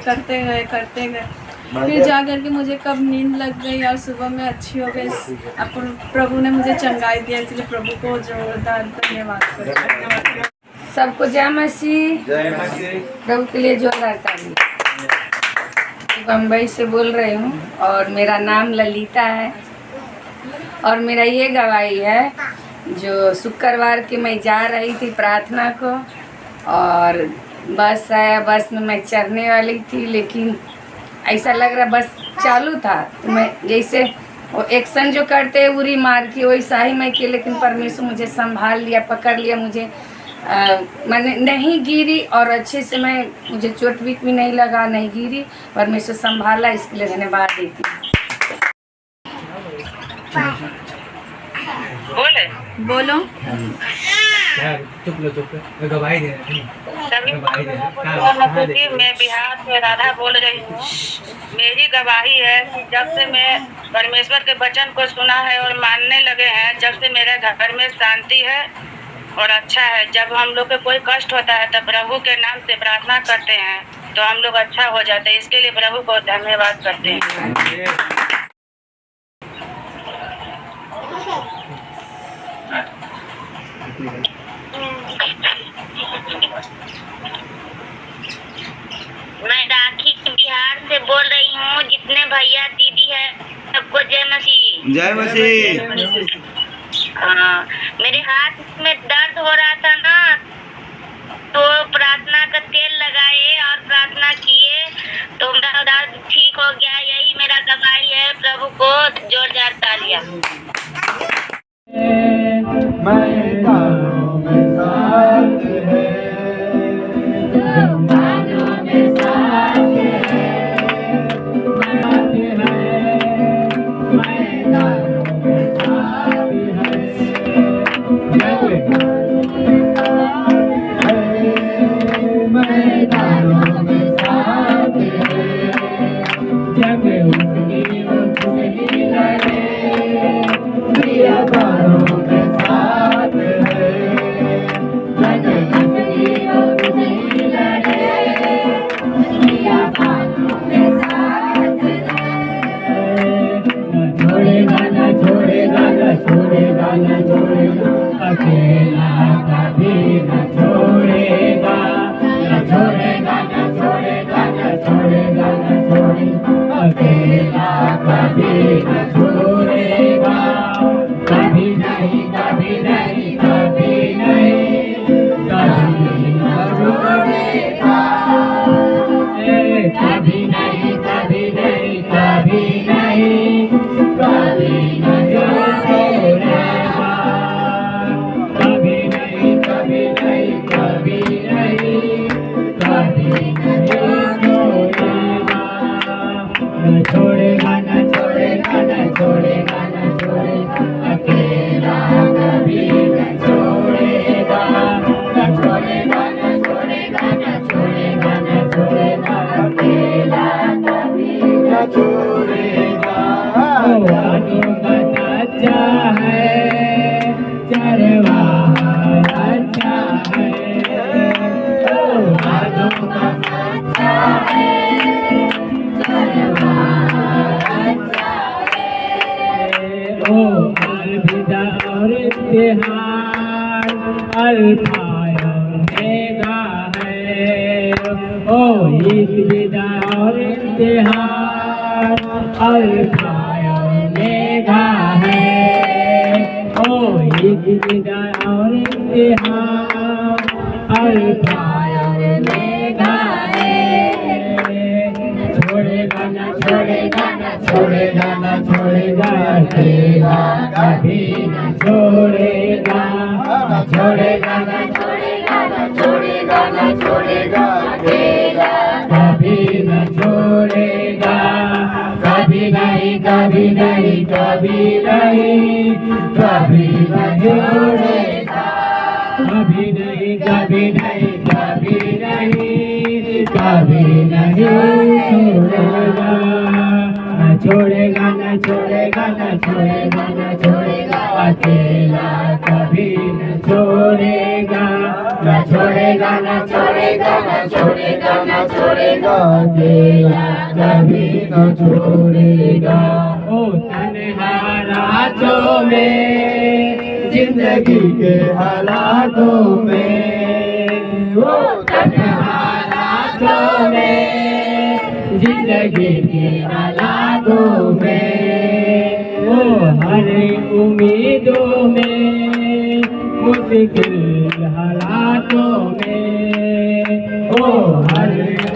फिर जा करके मुझे कब नींद लग गई और सुबह में अच्छी हो गई। प्रभु ने मुझे चंगाई दिया, इसलिए प्रभु को जोरदार धन्यवाद। सबको जय मसीह। प्रभु के लिए जोरदार ताली। बम्बई से बोल रही हूँ और मेरा नाम ललिता है। और मेरा ये गवाही है, जो शुक्रवार के मैं जा रही थी प्रार्थना को, और बस आया। बस में मैं चढ़ने वाली थी, लेकिन ऐसा लग रहा बस चालू था, तो मैं जैसे वो एक्शन जो करते हैं उरी मार की, वैसा ही मैं की। लेकिन परमेश्वर मुझे संभाल लिया, पकड़ लिया मुझे। मैंने नहीं गिरी, और अच्छे से मुझे चोट भी नहीं लगा, नहीं गिरी। परमेश्वर संभाला, इसके लिए धन्यवाद देती हूँ। बोलो। चुप लो गवाही दे मैं बिहार से राधा बोल रही हूँ। मेरी गवाही है कि जब से मैं परमेश्वर के वचन को सुना है और मानने लगे हैं, जब से मेरे घर में शांति है और अच्छा है। जब हम लोग को कोई कष्ट होता है तब प्रभु के नाम से प्रार्थना करते हैं तो हम लोग अच्छा हो जाते हैं। इसके लिए प्रभु को धन्यवाद करते हैं। मैं राखी बिहार से बोल रही हूँ। जितने भैया दीदी है सबको जय मसीह। जय मसीह। हाँ, मेरे हाथ में दर्द हो रहा था ना, तो प्रार्थना का तेल लगाए और प्रार्थना किए तो मेरा दर्द ठीक हो गया। यही मेरा गवाही है। प्रभु को जोरदार तालियां। मैदानों में साथ है, मैदानों में साथ है, मैदानों में साथ है, मैदानों में साथ है, जग उसकी उसकी लड़े, मैदानों में साथ है, जग उसकी उसकी लड़े, मैदानों में साथ है। छोड़ेगा न छोड़ेगा न छोड़ेगा न छोड़ेगा, अकेला कभी न छोड़ेगा, न छोड़ेगा न छोड़ेगा न छोड़ेगा न छोड़ेगा, अकेला कभी न छोड़ेगा। कभी नहीं कभी नहीं कभी नहीं कभी न छोड़ेगा, कभी नहीं कभी नहीं कभी नहीं कभी न छोड़ेगा, कभी नहीं कभी नहीं कभी नहीं कभी न छोड़ेगा, न छोड़ेगा न छोड़ेगा न छोड़ेगा, अकेला कभी न छोड़ेगा, न छोड़ेगा न छोड़ेगा न छोड़ेगा न छोड़ेगा, अकेला कभी न छोड़ेगा। वादों का सच्चा है, चरवाहा अच्छा है, वादों का सच्चा है, चरवाहा अच्छा है। ओ अलविदा और इत्तेहाद, अल्फा और ओमेगा है। ओ अलविदा और इत्तेहाद, अल्फा और ओमेगा है। ओ अलविदा और इत्तेहाद, अल्फा और ओमेगा है। छोड़ेगा न छोड़ेगा न छोड़ेगा न छोड़ेगा, अकेला कभी न छोड़ेगा, न छोड़ेगा न छोड़ेगा न छोड़ेगा न छोड़ेगा, अकेला कभी न छोड़ेगा। कभी नहीं कभी नहीं कभी नहीं कभी न छोड़ेगा, कभी नहीं कभी नहीं कभी नहीं कभी नहीं छोड़ेगा, न छोड़ेगा न छोड़ेगा न छोड़ेगा न छोड़ेगा, अकेला कभी न छोड़ेगा, न छोड़ेगा न छोड़ेगा न छोड़ेगा न छोड़ेगा, अकेला कभी न छोड़ेगा। ओ तन्हा रातों में, जिंदगी के हालातों में, वो तन्हा रातों में, जिंदगी के हालातों में, वो हर उम्मीदों में, मुश्किल हालातों में, वो हर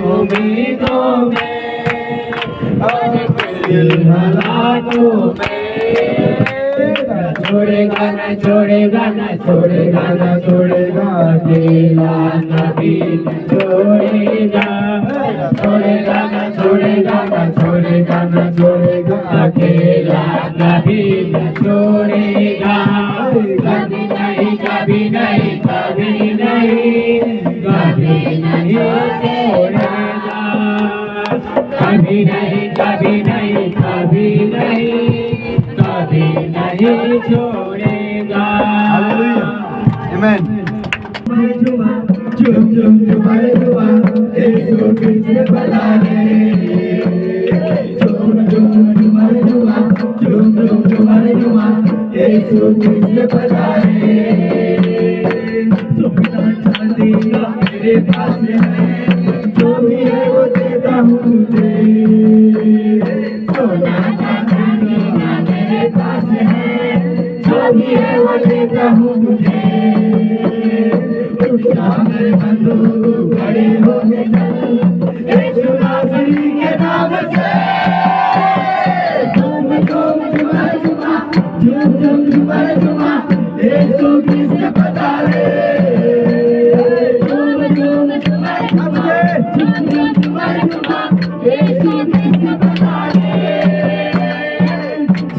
उम्मीदों में, मुश्किल हालातों में, छोड़ेगा न छोड़ेगा न छोड़ेगा न छोड़ेगा, अकेला कभी न छोड़ेगा, छोड़ेगा न छोड़ेगा न छोड़ेगा न छोड़ेगा, अकेला कभी न छोड़ेगा, कभी नहीं छोड़ेगा। Amen. जुमा झुम झुम झुमर जुमा यीशु कृष्ण बना रे। झुम झुम झुमर जुमा झुम झुम झुमर जुमा यीशु कृष्ण बना रे। सोना चांदी का मेरे पास है, जो भी है वो देता हूँ तुझे। सोना चांदी का मेरे पास है, जो भी है वो देता हूँ तुझे। मेरे बंधु बड़े हो गए यीशु नासरी के नाम से। झूम झूम झूमर झूमा झूम झूम झूमर झूमा यीशु कृष्ण बता रे। झूम झूम झूमर झूमा झूम झूम झूमर झूमा यीशु कृष्ण बता रे।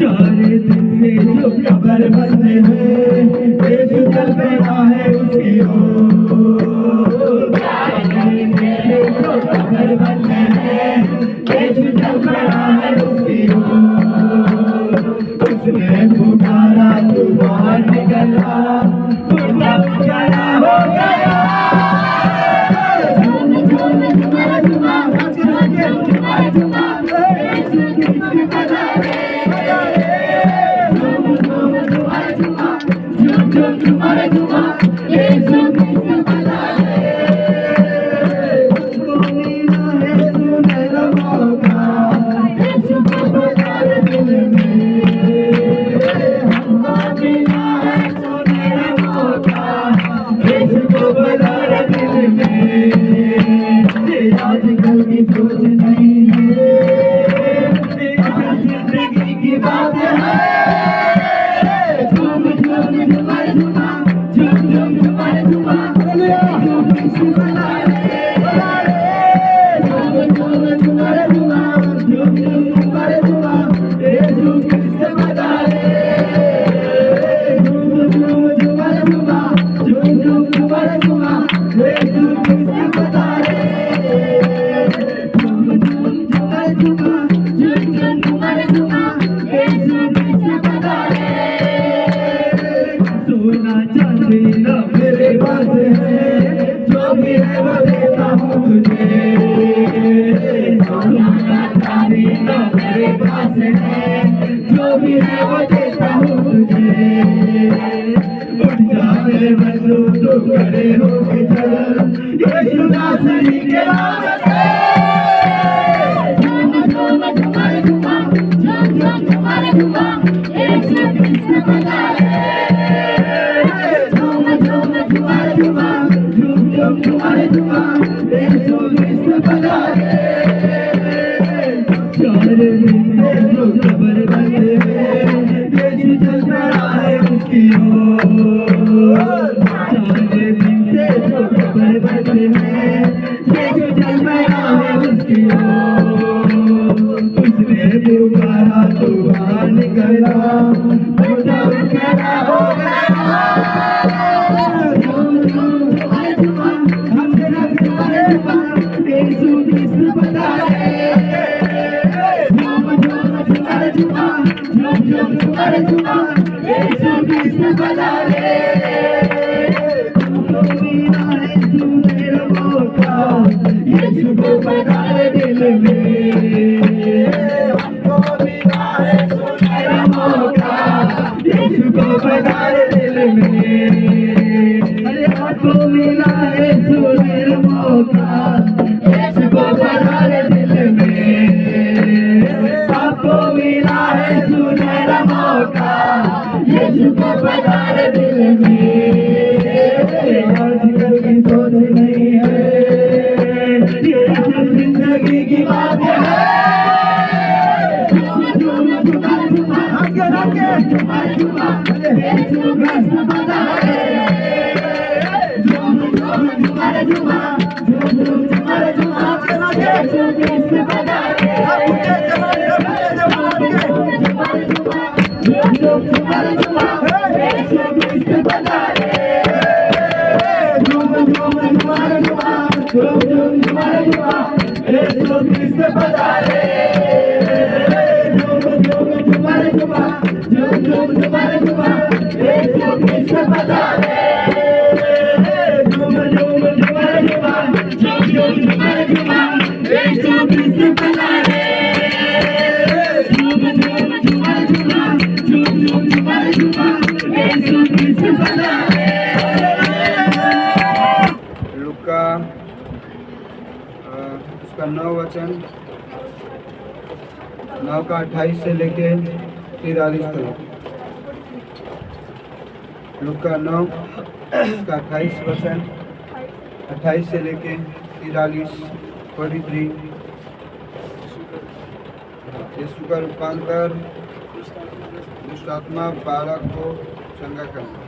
चारे दिन से जो कब्र बंद है यीशु चल पड़ा है उसकी ओर। उसने पुकारा तू बाहर निकला, मुर्दा उजाला हो गया। झूम झूम झूमर झूमा झूम झूम झूमर झूमा यीशु कृष्ण बना रे। झूम झूम झूमर झूमा झूम झूम झूमर झूमा यीशु कृष्ण बना रे। उसको मिला है सुनहरा मौका, यीशु को बता रे दिल में। आजकल की सोच नहीं है, जिंदगी की बात है। झूम झूम झूमर झूमा झूम झूम झूमर झूमा यीशु कृष्ण बना रे। झूम झूम झूमर झूमा झूम झूम झूमर झूमा यीशु कृष्ण बना रे। झूम झूम झूमर झूमा झूम झूम झूमर झूमा यीशु कृष्ण बना रे। सोना चांदी ना मेरे पास है, जो भी है वो देता हूँ तुझे। सोना चांदी ना मेरे पास है, जो भी है वो देता हूँ तुझे। उठ जा मेरे बंधु तू खड़े होके चल यीशु नासरी के नाम से। झूम झूम झूमर झूमा झूम झूम झूमर झूमा यीशु कृष्ण बना रे। झूम झूम झूमर झूमा झूम झूम झूमर झूमा यीशु कृष्ण बना रे। चारे दिन से जो कब्र बंद है यीशु चल पड़ा है उसकी ओर। चारे दिन से जो कब्र बंद है यीशु चल पड़ा है उसकी ओर। उसने पुकारा तू बाहर निकला, मुर्दा उजाला हो गया। झूम झूम झूमर झूमा झूम झूम झूमर झूमा यीशु कृष्ण बना रे। झूम झूम झूमर झूमा झूम झूम झूमर झूमा यीशु कृष्ण बना रे। तुमको मिला है सुनहरा मौका, यीशु को बना रे दिल में। हमको मिला है सुनहरा मौका, यीशु को बना रे दिल में। अरे हमको मिला है सुनहरा मौका, यीशु को बना रे दिल में। आपको मिला है सुनहरा मौका, यीशु को बना रे दिल में। आजकल की सोच नहीं है, ये जिंदगी की बात है। झूम झूम झूमर झूमा झूमर झूमा यीशु कृष्ण बना रे। झूम झूम झूमर झूमा झूम झूम झूमर झूमा यीशु कृष्ण बना रे। झूम झूम झूमर झूमा यीशु कृष्ण बना रे। झूम झूम झूमर झूमा झूम झूम झूमर झूमा यीशु कृष्ण बना रे। झूम झूम झूमर झूमा झूम झूम झूमर झूमा यीशु कृष्ण पधारे झूम झूम झूमर झूमा झूम झूम झूमर झूमा यीशु कृष्ण पधारे झूम झूम झूमर झूमा झूम झूम झूमर झूमा यीशु कृष्ण पधारे। लूका उसका 9 वचन 9 का 28 से लेके 43 तक। लूका 9 उसका 28 वचन 28 से लेके 43 43। यीशु का रूपांतर दुष्ट आत्मा बालक को चंगा करना।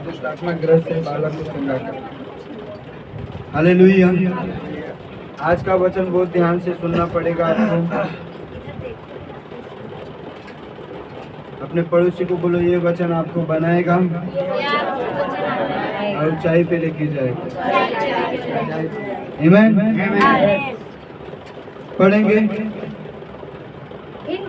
दुष्ट आत्मा ग्रस्त से बालक को चंगा करना। हालेलुया। आज का वचन बहुत ध्यान से सुनना पड़ेगा आपको। अपने पड़ोसी को बोलो ये वचन आपको बनाएगा और ऊंचाई पे लेके जाएगा। आमीन। पढ़ेंगे। इन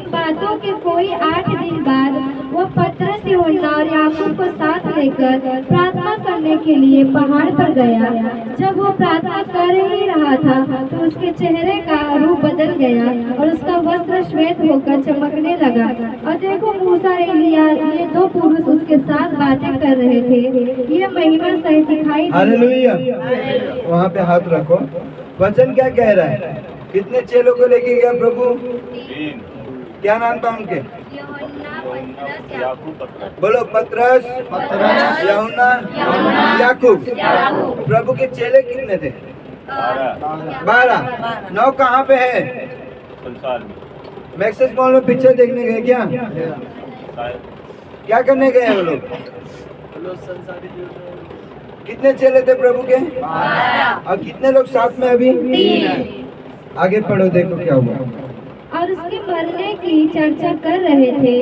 बातों के कोई 8 दिन बाद वो पतरस यूहन्ना और याकूब को साथ लेकर प्रार्थना करने के लिए पहाड़ पर गया। जब वो प्रार्थना कर ही रहा था तो उसके चेहरे का रूप बदल गया और उसका वस्त्र श्वेत होकर चमकने लगा। और देखो मूसा एलिया ये 2 पुरुष उसके साथ बातें कर रहे थे। ये महिमा सहित दिखाई। हालेलुया। वहाँ पे हाथ रखो। वचन क्या कह रहा है? कितने चेलों को लेके गया प्रभु? 3। क्या नाम था उनके? याकूब पतरस। बोलो पतरस, यूहन्ना, याकूब। प्रभु के चेले कितने थे? 12। 9 कहाँ पे है? संसार में। मैक्सेस मॉल में पिक्चर देखने गए क्या? क्या करने गए वो लोग? कितने चेले थे प्रभु के? 12। और कितने लोग साथ में अभी? 3। आगे पढ़ो, देखो क्या हुआ। और उसके मरने की चर्चा कर रहे थे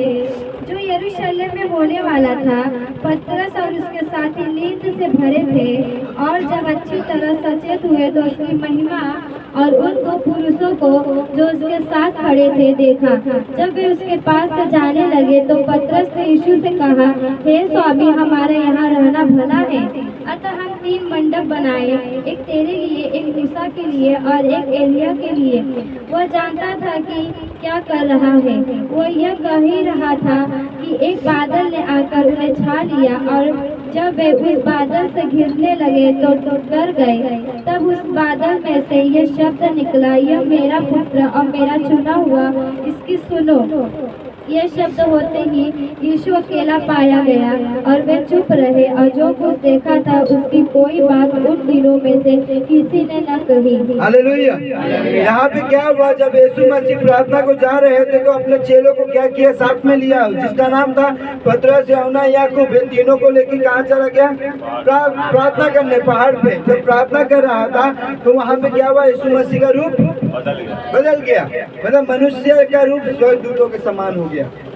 जो यरूशलेम में होने वाला था। पतरस और उसके साथी नींद से भरे थे और जब अच्छी तरह सचेत हुए तो उसकी महिमा और उन 2 पुरुषों को जो उसके साथ खड़े थे देखा। जब वे उसके पास से जाने लगे तो पतरस ने यीशु से कहा, हे स्वामी, हमारे यहाँ रहना भला है। अतः हम 3 मंडप बनाए, एक तेरे लिए, एक मूसा के लिए और एक एलिया के लिए। वह जानता था कि क्या कर रहा है। वो यह कह ही रहा था कि एक बादल ने आकर उन्हें छा लिया और जब वे उस बादल से घिरने लगे तो डर गए। तब उस बादल में से यह शब्द निकला, यह मेरा पुत्र और मेरा चुना हुआ, इसकी सुनो। यह शब्द होते ही यीशु अकेला पाया गया और वे चुप रहे और जो कुछ देखा था उसकी कोई बात उन दिनों में से किसी ने न कही। हालेलुया। यहाँ पे क्या हुआ? जब यीशु मसीह प्रार्थना को जा रहे थे तो अपने चेलों को क्या किया? साथ में लिया, जिसका नाम था पतरस, यूहन्ना, याकूब। इन तीनों को लेके कहाँ चला गया? प्रार्थना करने पहाड़ पे। जब प्रार्थना कर रहा था तो वहाँ पे क्या हुआ? यीशु मसीह का रूप बदल गया। मतलब मनुष्य का रूप स्वर्गदूतों के समान हो गया।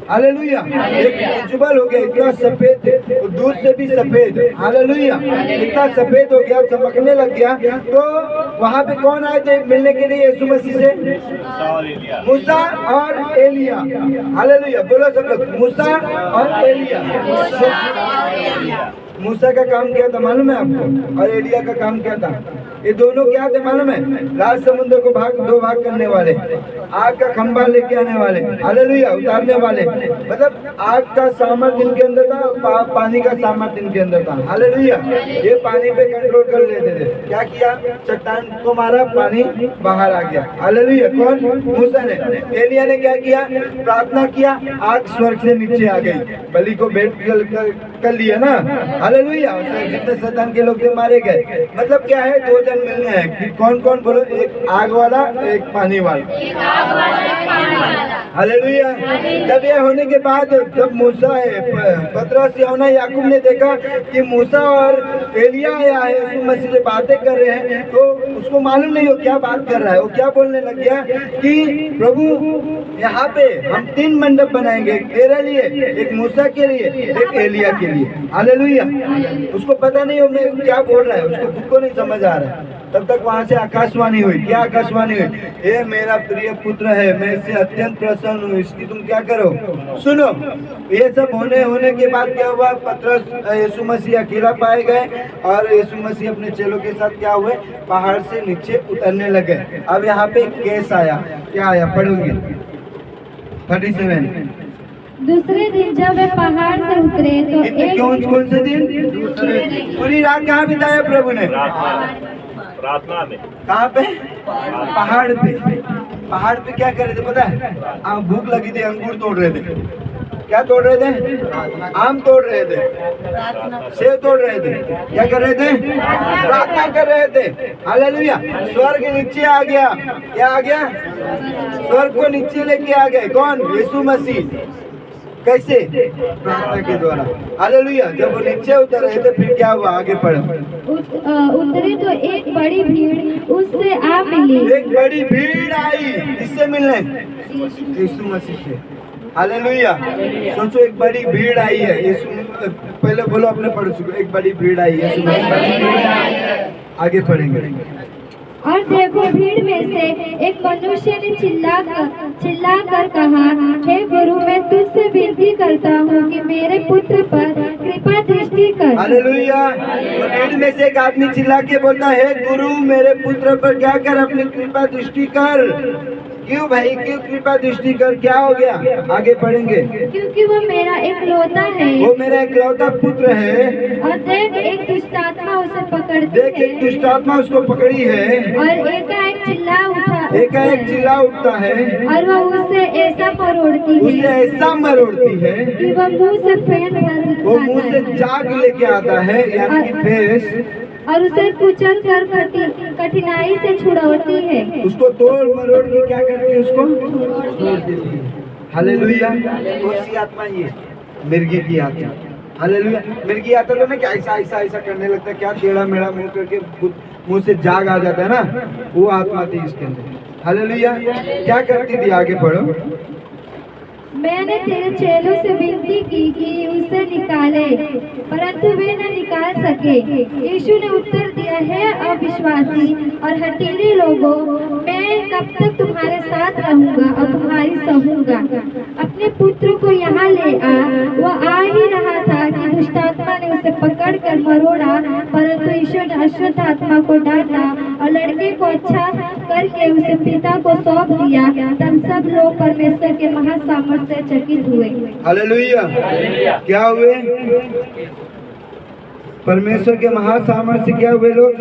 हालेलुया। एक जुबल हो गया, इतना सफेद, दूध से भी सफेद। हालेलुया। इतना सफेद हो गया, चमकने लग गया। तो वहाँ पे कौन आए थे मिलने के लिए यीशु मसीह से? मूसा और एलिया। हालेलुया। बोलो सब लोग, मूसा और एलिया। मूसा का काम क्या था मालूम है आपको? और एलिया का काम क्या था? ये दोनों क्या थे मालूम है? लाल समुद्र को 2 भाग करने वाले, आग का खंभा लेके आने वाले, हालेलुया, उतारने वाले। मतलब आग का सामर्थ्य इनके अंदर था, पानी का सामर्थ्य इनके अंदर था। हालेलुया। ये पानी पे कंट्रोल कर लेते थे। क्या किया? चट्टान को मारा, पानी बाहर आ गया। हालेलुया। कौन? मूसा ने। एलिया ने क्या किया? प्रार्थना किया, आग स्वर्ग से नीचे आ गई, बलि को भेंट कर लिया ना। हालेलुया। जितने शैतान के लोग थे मारे गए। मतलब क्या है? 2 जन मिलने हैं। कौन कौन? बोलो। एक आग वाला, एक पानी वाला। हालेलुया। जब ये होने के बाद जब मूसा पतरस यूहन्ना याकूब ने देखा कि मूसा और एलिया आया है, यीशु मसीह से बातें कर रहे हैं, तो उसको मालूम नहीं हो क्या बात कर रहा है। वो क्या बोलने लग गया कि प्रभु यहाँ पे हम 3 मंडप बनाएंगे, एक तेरे लिए, एक मूसा के लिए, एक एलिया के लिए। हालेलुया। उसको पता नहीं हो मैं क्या बोल रहा है, उसको खुद को नहीं समझ आ रहा है। तब तक वहाँ से आकाशवाणी हुई। क्या आकाशवाणी हुई? ये मेरा प्रिय पुत्र है, मैं इससे अत्यंत प्रसन्न हूँ, इसकी तुम क्या करो, सुनो। ये सब होने के बाद क्या हुआ? पतरस यीशु मसीह अकेला पाए गए और यीशु मसीह अपने चेलों के साथ क्या हुए? पहाड़ से नीचे उतरने लगे। अब यहाँ पे केस आया। क्या आया? पढ़ोगे 37। दूसरे दिन जब वे पहाड़ से उतरे तो एक कौन से दिन? पूरी रात कहाँ बिताया प्रभु ने? प्रार्थना में। कहाँ पे? पहाड़ पे। पहाड़ पे क्या कर रहे थे पता है? भूख लगी थी, अंगूर तोड़ रहे थे। क्या तोड़ रहे थे? आम तोड़ रहे थे, सेब तोड़ रहे थे। क्या कर रहे थे? प्रार्थना कर रहे थे। हालेलुया। स्वर्ग नीचे आ गया। क्या आ गया? स्वर्ग को नीचे लेके आ गए। कौन? यीशु मसीह। कैसे? प्रार्थना के द्वारा। हालेलुया। जब वो नीचे उतर रहे थे फिर क्या हुआ? आगे पढ़ो। उतरे तो एक बड़ी भीड़ उससे आ मिली। एक बड़ी भीड़ आई। किससे मिलने? यीशु मसीह से। हालेलुया। सोचो एक बड़ी भीड़ आई है। यीशु, पहले बोलो अपने पड़ोसी को, एक बड़ी भीड़ आई है। आगे पढ़ेंगे। और देखो भीड़ में से एक मनुष्य ने चिल्लाकर कहा, हे गुरु, मैं तुझसे विनती करता हूँ कि मेरे पुत्र पर कृपा दृष्टि कर। हालेलुया। तो भीड़ में से एक आदमी चिल्ला के बोलता है, हे गुरु, मेरे पुत्र पर क्या कर? अपनी कृपा दृष्टि कर। क्यों भाई? क्यों कृपा दृष्टि कर? क्या हो गया? आगे पढ़ेंगे। क्योंकि वो मेरा एकलौता है। वो मेरा एकलौता पुत्र है। और देख एक दुष्टात्मा उसे पकड़ती देख है। एक दुष्टात्मा उसको पकड़ी है। और एकाएक चिल्ला उठता है। और वह उसे ऐसा मरोड़ती है कि वह मुंह से फेंट भर वो मुंह से जाग लेके आता है, यानी कि फेस, और उसे कुचल कर कठिनाई से छुड़ाती है। उसको तोड़ मरोड़ के क्या करती है? उसको तोड़ देती है। हालेलुया। कौन सी आत्मा? ये मिर्गी की आत्मा। हालेलुया। मिर्गी आता तो ना क्या ऐसा करने लगता है, क्या टेढ़ा मेढ़ा मुंह करके मुंह से जाग आ जाता है ना, वो आत्मा थी इसके अंदर। हालेलुया। क्या करती थी? आगे पढ़ो। मैंने तेरे चेलों से विनती की कि उसे निकाले, परंतु वे न निकाल सके। यीशु ने उत्तर दिया, है अविश्वासी और हठीले लोगों, मैं कब तक तुम्हारे साथ रहूंगा और तुम्हारी सहूंगा? अपने पुत्र को यहाँ ले आ। वह आ ही रहा था कि दुष्टात्मा ने उसे पकड़कर मरोड़ा, परंतु यीशु ने अशुद्ध आत्मा को डांटा और लड़के को अच्छा करके उसे पिता को सौंप दिया। तब सब लोग परमेश्वर के महासामर्थ्य से चकित हुए। हालेलुया। क्या हुए? परमेश्वर के महासामर्थ्य से क्या हुए लोग?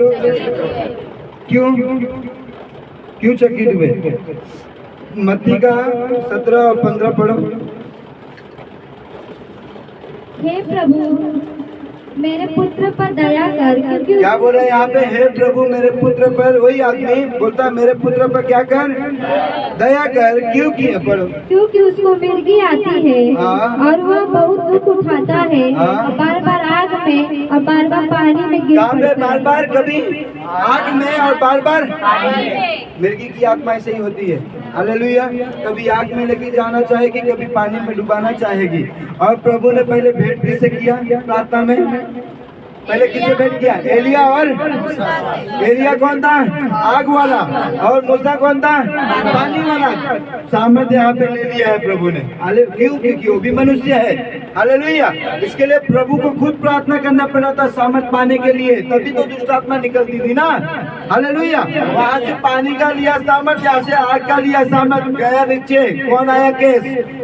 क्यों चकित हुए? मत्ती का 17 और 15 पढ़ो। हे प्रभु, मेरे पुत्र पर दया कर। क्या बोल रहे हैं यहाँ पे? हे प्रभु, मेरे पुत्र पर। वही आदमी बोलता है, मेरे पुत्र पर क्या कर? दया कर। क्यों किए? पढ़ो। क्योंकि उसको मिर्गी आती है और वह बहुत दुख उठाता है, बार बार आग में और बार बार पानी में गिर पड़ता है। बार बार कभी आग में और बार बार मिर्गी की आत्मा ऐसे ही होती है। हालेलुया। कभी आग में लेके जाना चाहेगी, कभी पानी में डुबाना चाहेगी। और प्रभु ने पहले भेंट किससे किया? प्रार्थना में पहले किससे भेंट किया? एलिया। और एलिया कौन था? आग वाला। और मूसा कौन था? पानी वाला। सामर्थ्य यहाँ पे ले लिया है प्रभु ने। क्यों? क्योंकि वो भी मनुष्य है। हालेलुया। इसके लिए प्रभु को खुद प्रार्थना करना पड़ा था सामर्थ्य पाने के लिए, तभी तो दुष्ट आत्मा निकलती थी ना। हालेलुया। वहाँ से पानी का लिया सामर्थ्य, यहाँ से आग का लिया सामर्थ्य, गया नीचे। कौन आया? केस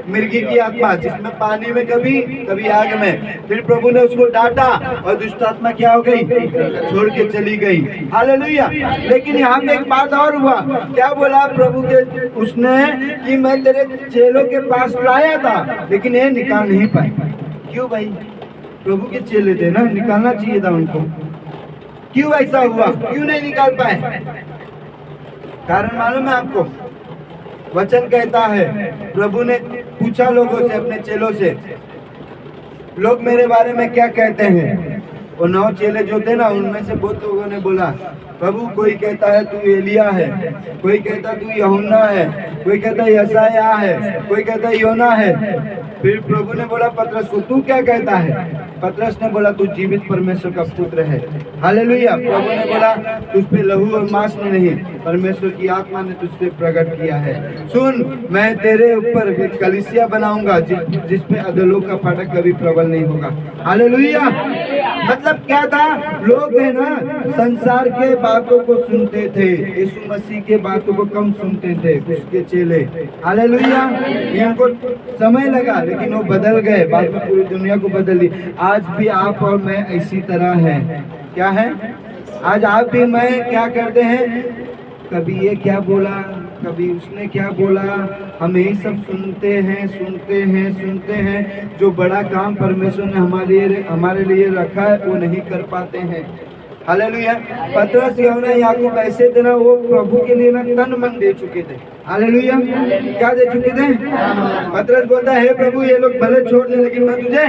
मिर्गी की आत्मा, जिसमें पानी में कभी आग में। फिर प्रभु ने उसको डांटा और दुष्ट आत्मा क्या हो गई? छोड़ के चली गई। हालेलुया। लेकिन यहाँ पे एक बात और हुआ। क्या बोला प्रभु के? उसने कि मैं तेरे चेलों के पास लाया था, लेकिन ये निकाल नहीं पाए। क्यों भाई? प्रभु के चेले थे ना, निकालना चाहिए था उनको। क्यों ऐसा हुआ? क्यों नहीं निकाल पाए? कारण मालूम है आपको? वचन कहता है, प्रभु ने पूछा लोगों से, अपने चेलों से, लोग मेरे बारे में क्या कहते हैं। वो 9 चेले जो थे ना, उनमें से बहुत लोगों ने बोला, प्रभु कोई कहता है तू एलिया है, कोई कहता तू यूहन्ना है, कोई कहता यशायाह है, कोई कहता योना है। फिर प्रभु ने बोला पतरस को, तू क्या कहता है? पतरस ने बोला, तू जीवित परमेश्वर का पुत्र है। हालेलुया। प्रभु ने बोला, तुझ पे लहू और मांस ने नहीं, परमेश्वर की आत्मा ने तुझ पे प्रकट किया है। सुन, मैं तेरे ऊपर कलीसिया बनाऊंगा जिस पे अधोलोक का फाटक कभी प्रबल नहीं होगा। हालेलुया। मतलब क्या था, लोग है ना संसार के बातों को सुनते थे, यीशु मसीह के बातों को कम सुनते थे उसके चेले। हालेलुया। इनको समय लगा, लेकिन वो बदल गए, बाद में पूरी दुनिया को बदल दी। आज भी आप और मैं इसी तरह हैं। क्या है? आज आप भी मैं क्या करते हैं, कभी ये क्या बोला, कभी उसने क्या बोला, हम यही सब सुनते हैं। जो बड़ा काम परमेश्वर ने हमारे लिए रखा है वो नहीं कर पाते हैं। हालेलुया। पतरस, यूहन्ना, याकूब ऐसे थे ना, वो प्रभु के लिए ना तन मन दे चुके थे। हालेलुया। क्या दे चुके थे? पतरस बोलता है, हे प्रभु ये लोग भले छोड़ दे, लेकिन मैं तुझे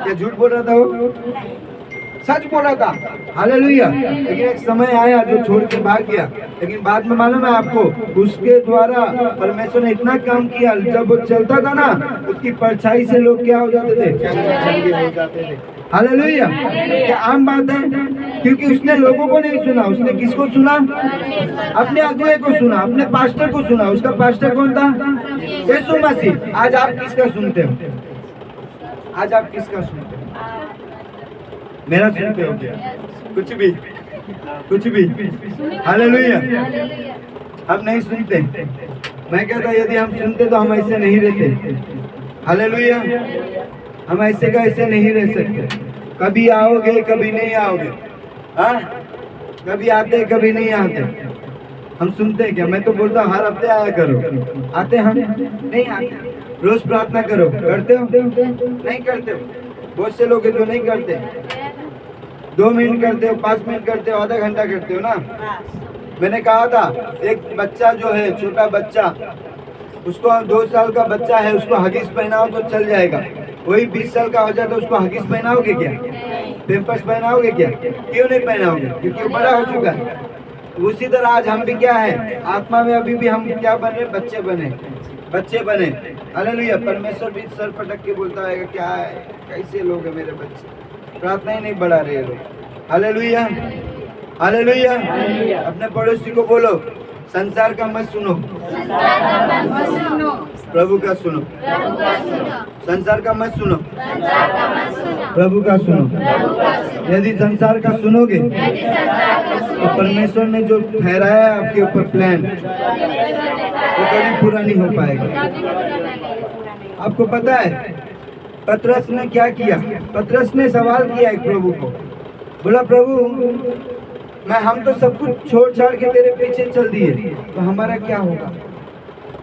क्या झूठ बोल रहा था, वो सच बोला था। हालेलुया। लेकिन एक समय आया जो छोड़ के भाग गया, लेकिन बाद में मालूम है आपको, उसके द्वारा परमेश्वर ने इतना काम किया, जब वो चलता था ना, उसकी परछाई से लोग क्या हो जाते थे? चंगे हो जाते थे। हालेलुया। क्या आम बात है, क्योंकि उसने लोगों को नहीं सुना। उसने किसको सुना? अपने अगुए को सुना, अपने पास्टर को सुना। उसका पास्टर कौन था? यीशु मसीह। आज आप किसका सुनते हो? आज आप किसका सुनते हो? मेरा सुनते हो क्या? कुछ भी। हालेलुया। अब नहीं सुनते। मैं कहता यदि हम सुनते तो हम ऐसे नहीं रहते। हालेलुया। हम ऐसे का ऐसे नहीं रह सकते। कभी आओगे, कभी नहीं आओगे। हाँ, कभी आते, कभी नहीं आते। हम सुनते हैं क्या? मैं तो बोलता हूँ हर हफ्ते आया करो। आते हम? नहीं आते। रोज प्रार्थना करो, करते हो? नहीं करते हो। बहुत से लोग जो नहीं करते, 2 मिनट करते हो, 5 मिनट करते हो, आधा घंटा करते हो ना। मैंने कहा था, एक बच्चा जो है, छोटा बच्चा, उसको 2 साल का बच्चा है, उसको हगीज पहनाओ तो चल जाएगा। वही 20 साल का हो जाता है, उसको हगीज पहनाओगे क्या? पेम्पर्स पहनाओगे क्या? क्यों नहीं पहनाओगे? क्योंकि वो बड़ा हो चुका है। उसी तरह आज हम भी क्या है, आत्मा में अभी भी हम क्या बने? बच्चे बने। हालेलुया। परमेश्वर भी सर पटक के बोलता है, क्या है, कैसे लोग हैं मेरे बच्चे, प्रार्थना ही नहीं बढ़ा रहे लोग। हालेलुया। हालेलुया। अपने पड़ोसी को बोलो, संसार का मत सुनो, प्रभु का सुनो। संसार का मत सुनो, प्रभु का सुनो। यदि संसार का सुनोगे तो परमेश्वर ने जो ठहराया है आपके ऊपर प्लान, वो कभी पूरा नहीं हो पाएगा। आपको पता है पतरस ने क्या किया? पतरस ने सवाल किया एक प्रभु को, बोला प्रभु हम तो सब कुछ छोड़ छाड़ के तेरे पीछे चल दिए, तो हमारा क्या होगा?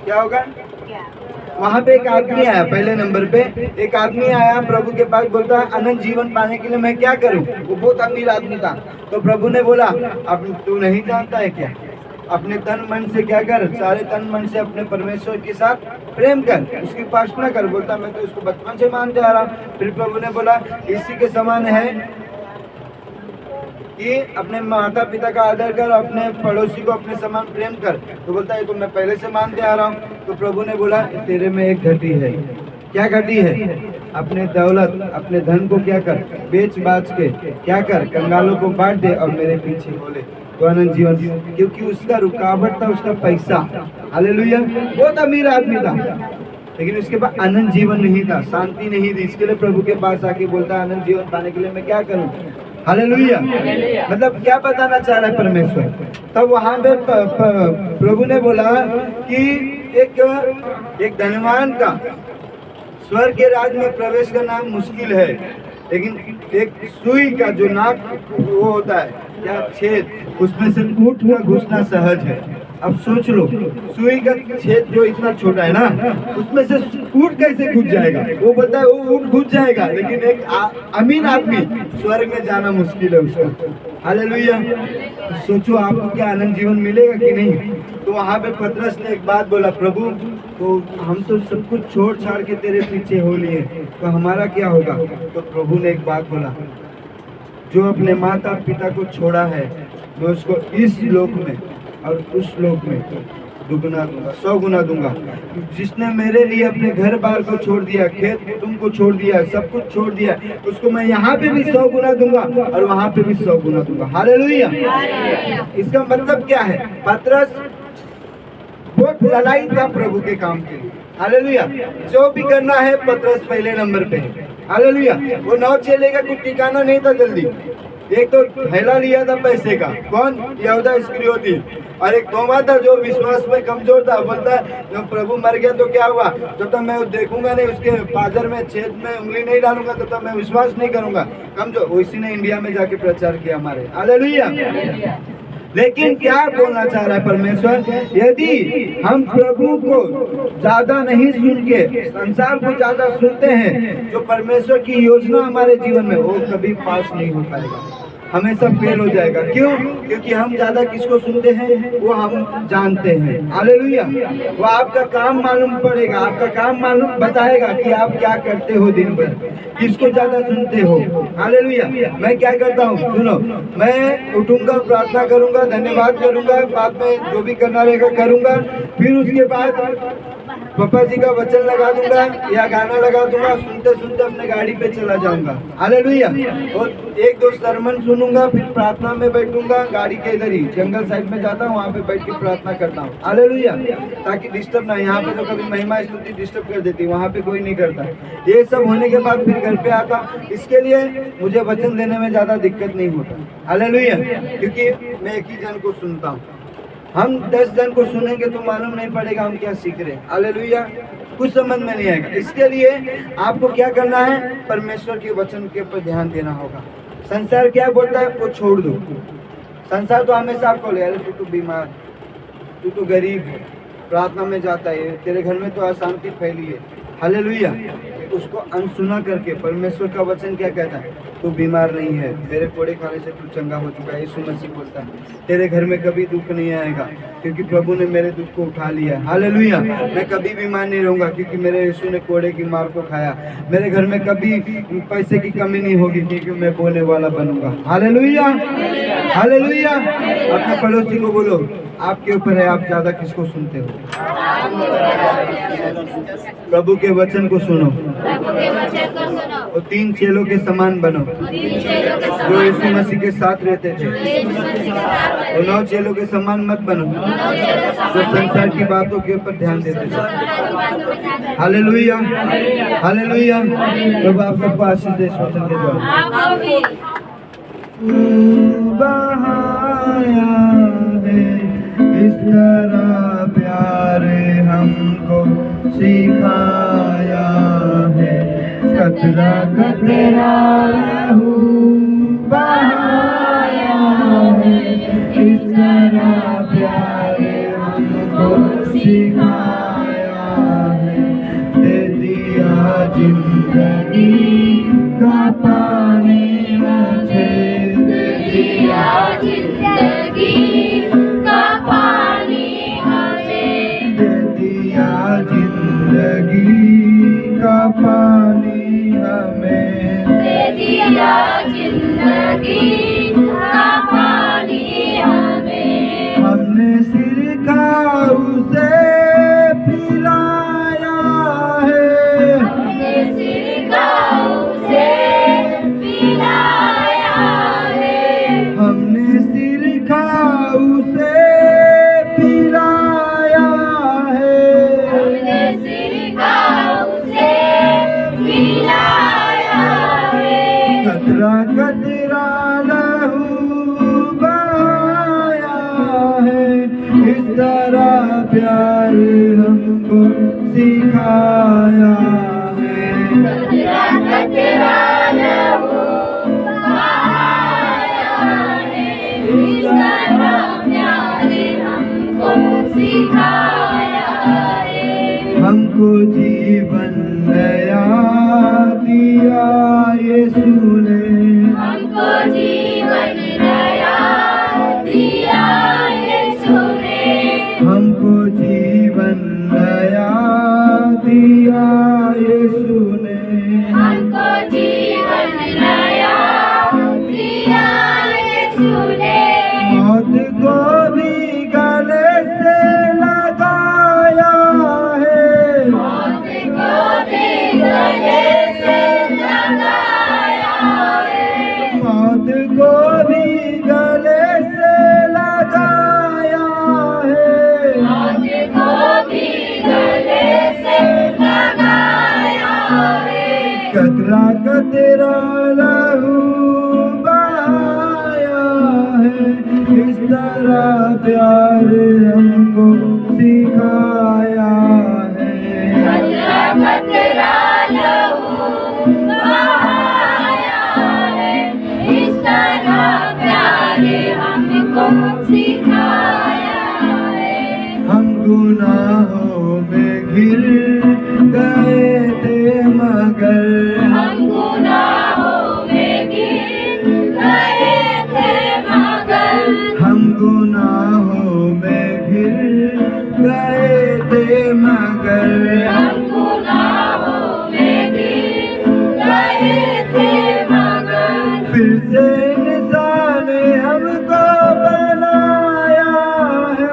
क्या होगा? वहाँ पे एक आदमी आया, पहले नंबर पे एक आदमी आया प्रभु के पास, बोलता है अनंत जीवन पाने के लिए मैं क्या करूँ? वो बहुत अमीर आदमी था। तो प्रभु ने बोला, अब तू नहीं जानता है क्या? अपने तन मन से क्या कर, सारे तन मन से अपने परमेश्वर के साथ प्रेम कर, उसकी उपासना कर। बोलता मैं तो उसको बचपन से मानते आ रहा। फिर प्रभु ने बोला इसी के समान है कि अपने माता पिता का आदर कर, अपने पड़ोसी को अपने समान प्रेम कर। तो बोलता है तो मैं पहले से मानते आ रहा हूँ। तो प्रभु ने बोला तेरे में एक घटी है। क्या घटी है? अपने दौलत, अपने धन को क्या कर, बेच बाच के क्या कर, कंगालों को बांट दे और मेरे पीछे बोले तो अनंत जीवन। क्योंकि उसका रुकावट था उसका पैसा। हालेलुया। बहुत अमीर आदमी था, लेकिन उसके पास अनंत जीवन नहीं था, शांति नहीं थी। इसके लिए प्रभु के पास आके बोलता है अनंत जीवन पाने के लिए मैं क्या करूँ? हालेलुया। मतलब क्या बताना चाह रहा है परमेश्वर? तब वहाँ पे प्रभु ने बोला कि एक धनवान का स्वर्ग के राज में प्रवेश करना मुश्किल है, लेकिन एक सुई का जो नाक वो होता है क्या छेद, उसमें से ऊँट का घुसना सहज है। अब सोच लो, सुई का छेद जो इतना छोटा है ना, उसमें से ऊँट कैसे घुस जाएगा? वो बोलता है वो ऊँट घुस जाएगा, लेकिन एक अमीन आदमी स्वर्ग में जाना मुश्किल है उसका। हालेलुया। तो सोचो आपको क्या अनंत जीवन मिलेगा कि नहीं? तो वहाँ पे पतरस ने एक बात बोला, प्रभु तो हम तो सब कुछ छोड़ छाड़ के तेरे पीछे हो लिए, तो हमारा क्या होगा? तो प्रभु ने एक बात बोला, जो अपने माता पिता को छोड़ा है मैं उसको इस लोक में और उस लोक में दुगना दूंगा, 100 गुना दूंगा। जिसने मेरे लिए अपने घर बार को छोड़ दिया, खेत कुटुंब को छोड़ दिया, सब कुछ छोड़ दिया, उसको मैं यहाँ पे भी 100 गुना दूंगा और वहाँ पे भी 100 गुना दूंगा। हालेलुया। इसका मतलब क्या है? पतरस बहुत लड़ाई था प्रभु के काम के लिए। हालेलुया। जो भी करना है पतरस पहले नंबर पे। हालेलुया। वो 9 चेले का कुछ ठिकाना नहीं था जल्दी। एक तो थैला लिया था पैसे का, कौन? यहूदा इस्करियोती। और एक तोमा था जो विश्वास में कमजोर था, बोलता है जब प्रभु मर गया तो क्या हुआ? तो मैं देखूंगा नहीं, उसके पाजर में छेद में उंगली नहीं डालूंगा तो मैं विश्वास नहीं करूंगा, कमजोर। उसी ने इंडिया में जाके प्रचार किया हमारे। हालेलुया। लेकिन क्या बोलना चाह रहा है परमेश्वर? यदि हम प्रभु को ज्यादा नहीं सुन के संसार को ज्यादा सुनते हैं, जो परमेश्वर की योजना हमारे जीवन में, वो कभी पास नहीं हो पाएगा, हमेशा फेल हो जाएगा। क्यों? क्योंकि हम ज्यादा किसको सुनते हैं वो हम जानते हैं। हालेलुया। वो आपका काम मालूम पड़ेगा, आपका काम मालूम बताएगा कि आप क्या करते हो दिन भर, किसको ज्यादा सुनते हो। हालेलुया। मैं क्या करता हूँ सुनो, मैं उठूंगा, प्रार्थना करूंगा, धन्यवाद करूंगा, बाद में जो भी करना रहेगा करूंगा, फिर उसके बाद पापा जी का वचन लगा दूंगा या गाना लगा दूंगा, सुनते सुनते अपने गाड़ी पे चला जाऊंगा। हालेलुया। और 1-2 सरमन सुनूंगा, फिर प्रार्थना में बैठूंगा, गाड़ी के इधर ही जंगल साइड में जाता हूँ, वहाँ पे बैठ के प्रार्थना करता हूँ। हालेलुया। ताकि डिस्टर्ब ना, यहाँ पे तो कभी महिमा स्तुति डिस्टर्ब कर देती, वहाँ पे कोई नहीं करता। ये सब होने के बाद फिर घर पे आता, इसके लिए मुझे वचन देने में ज्यादा दिक्कत नहीं होता। हालेलुया। क्योंकि मैं एक ही जन को सुनता हूँ। हम 10 जन को सुनेंगे तो मालूम नहीं पड़ेगा हम क्या सीख रहे। हालेलुया। कुछ समझ में नहीं आएगा। इसके लिए आपको क्या करना है? परमेश्वर के वचन के ऊपर ध्यान देना होगा। संसार क्या बोलता है वो छोड़ दो। संसार तो हमेशा आपको ले, अरे तू तो बीमार, तू तो गरीब है, प्रार्थना में जाता है, तेरे घर में तो अशांति फैली है। हालेलुया। उसको अनसुना करके परमेश्वर का वचन क्या कहता है? तू बीमार नहीं है, मेरे कोड़े खाने से तू चंगा हो चुका है। यीशु मसीह बोलता है तेरे घर में कभी दुख नहीं आएगा, क्योंकि प्रभु ने मेरे दुख को उठा लिया। हालेलुया। मैं कभी बीमार नहीं रहूंगा, क्योंकि मेरे यीशु ने कोड़े की मार को खाया। मेरे घर में कभी पैसे की कमी नहीं होगी, क्योंकि मैं बोलने वाला बनूंगा। हालेलुया। हालेलुया। अपने पड़ोसी को बोलो, आपके ऊपर है, आप ज्यादा किसको सुनते हो? प्रभु के वचन को सुनो और 3 चेलों के समान बनो जो यीशु मसीह के साथ रहते थे। और 9 चेलों के समान मत बनो जो संसार की बातों के ऊपर ध्यान देते थे। हालेलुया। हालेलुया। प्रभु आप सबको आशीष दे वचन के द्वारा। बहाया है इस तरह प्यार हमको सिखाया है, कतरा कतरा लहू बहाया है इस तरह प्यार हमको सिखाया है। दे दिया जिंदगी का पानी मुझे, जिंदगी का पानी हमें, दे दिया जिंदगी का पानी हमें, दे दिया जिंदगी का पानी हमें। हमने सिर का उसे पिलाया है, हमने सिर का उसे पिलाया है, हमने सिर का उसे पिलाया है, हमने सिर का उसे पिलाया है। कतरा कतरा लहू बहाया है इस तरह प्यार हमको सिखाया है। कतरा कतरा लहू बहाया है, इस तरह प्यार हमको यीशु ने हमको जीवन नया दिया यीशु ने हमको जीवन नया दिया यीशु ने हमको जीवन नया दिया यीशु ने मौत को भी गले से लगाया है मौत को भी गले से लगाया है मौत को भी गले से लगाया है मौत को भी गले से लगाया है कतरा कतरा लहू बहाया है इस तरह प्यार हमको सिखाया है कतरा कतरा लहू बहाया है इस तरह प्यार हमको सिखाया है हम गुनाहों में घिर गए थे मगर हम गुनाहों में गिर गए थे मगर हम गुनाहों में घिर गए थे मगर हम गुनाहों में गिर गए थे मगर फिर से इंसान ने हमको बनाया है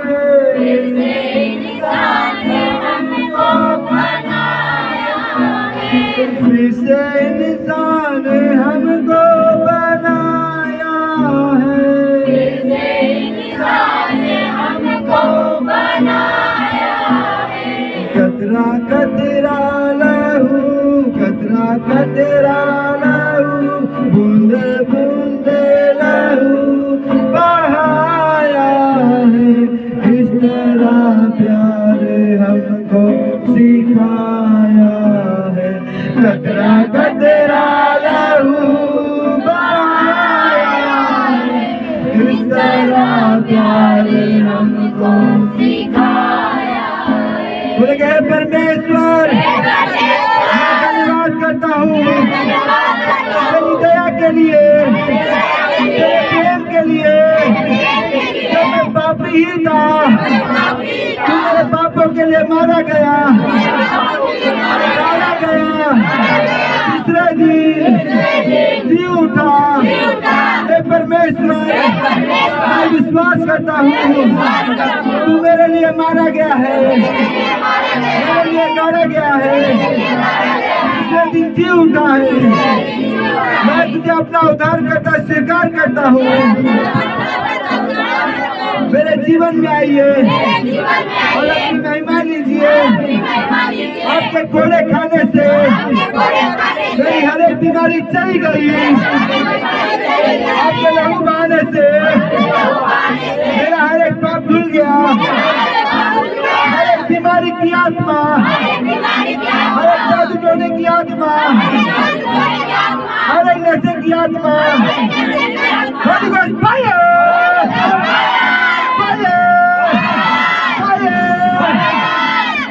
फिर से इंसान ने हमको बनाया है फिर से इंसान ने हमको बनाया है फिर से इंसान ने हमको बनाया है कतरा कतरा लहू बूंदे बूंदे लहू बहाया है इस तरह प्यार हमको सिखाया है कतरा कतरा लहू बहाया है इस तरह प्यार हमको सिखाया है बोले गए परमेश्वर मैं धन्यवाद करता हूँ तेरी दया के लिए तेरे प्रेम के लिए जब मैं पापी ही था तू मेरे पापों के लिए मारा गया तीसरे दिन जी उठा हे परमेश्वर मैं विश्वास करता हूँ तू मेरे लिए मारा गया है मेरे लिए गाड़ा गया है तीसरे दिन जी उठा है मैं तुझे अपना उद्धार करता स्वीकार करता हूँ मेरे जीवन में आइए और अपनी महिमा लीजिए आपके घोड़े खाने से मेरी हर एक बीमारी चली गई आपके लहू बहाने से मेरा हर एक पाप धुल गया हर एक बीमारी की आत्मा हर एक जादू टोने की आत्मा हर एक नशे की आत्मा Holy Ghost fire!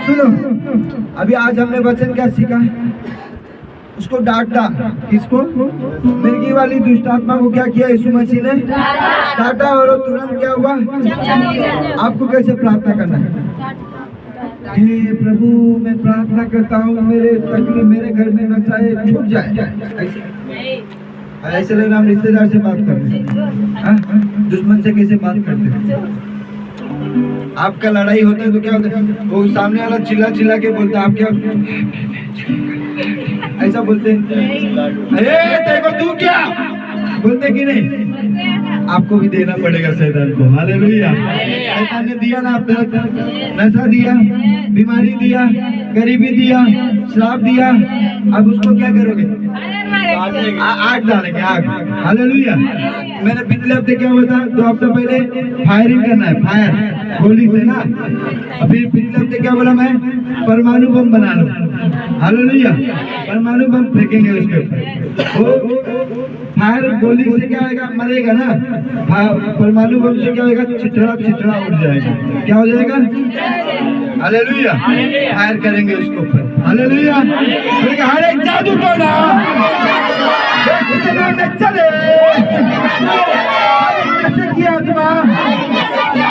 सुनो अभी आज हमने वचन क्या सीखा उसको डांटा किसको मिर्गी वाली दुष्ट आत्मा को क्या किया यीशु मसीह ने डांटा और वो तुरंत क्या हुआ आपको कैसे प्रार्थना करना है हे प्रभु मैं प्रार्थना करता हूँ मेरे तकलीफ मेरे घर में नशा छूट जाए ऐसे लग रहा हम रिश्तेदार से बात करते हैं दुश्मन से कैसे बात करते हैं आपका लड़ाई होता है तो क्या होता है वो सामने वाला चिल्ला चिल्ला के बोलता है आप क्या ऐसा बोलते हैं अरे देखो तू क्या बोलते कि नहीं आपको भी देना पड़ेगा शैतान को हालेलुया शैतान ने दिया ना आप नशा दिया बीमारी दिया गरीबी दिया श्राप दिया अब उसको क्या करोगे आग डालेंगे आग हालेलुया मैंने पिछले हफ्ते क्या हुआ था 2 हफ्ते पहले फायरिंग करना है फायर गोली से ना अभी पिछले हफ्ते क्या बोला मैं परमाणु बम बना लो हालेलुया परमाणु बम फेंकेंगे उसके ऊपर फायर गोली से क्या होगा मरेगा ना परमाणु बम से क्या होगा छितरा छितरा उड़ जाएगा क्या हो जाएगा हालेलुया फायर करेंगे उसके ऊपर हालेलुया हर एक जादू टोना उसके नाम में चले नशे की आत्मा उसके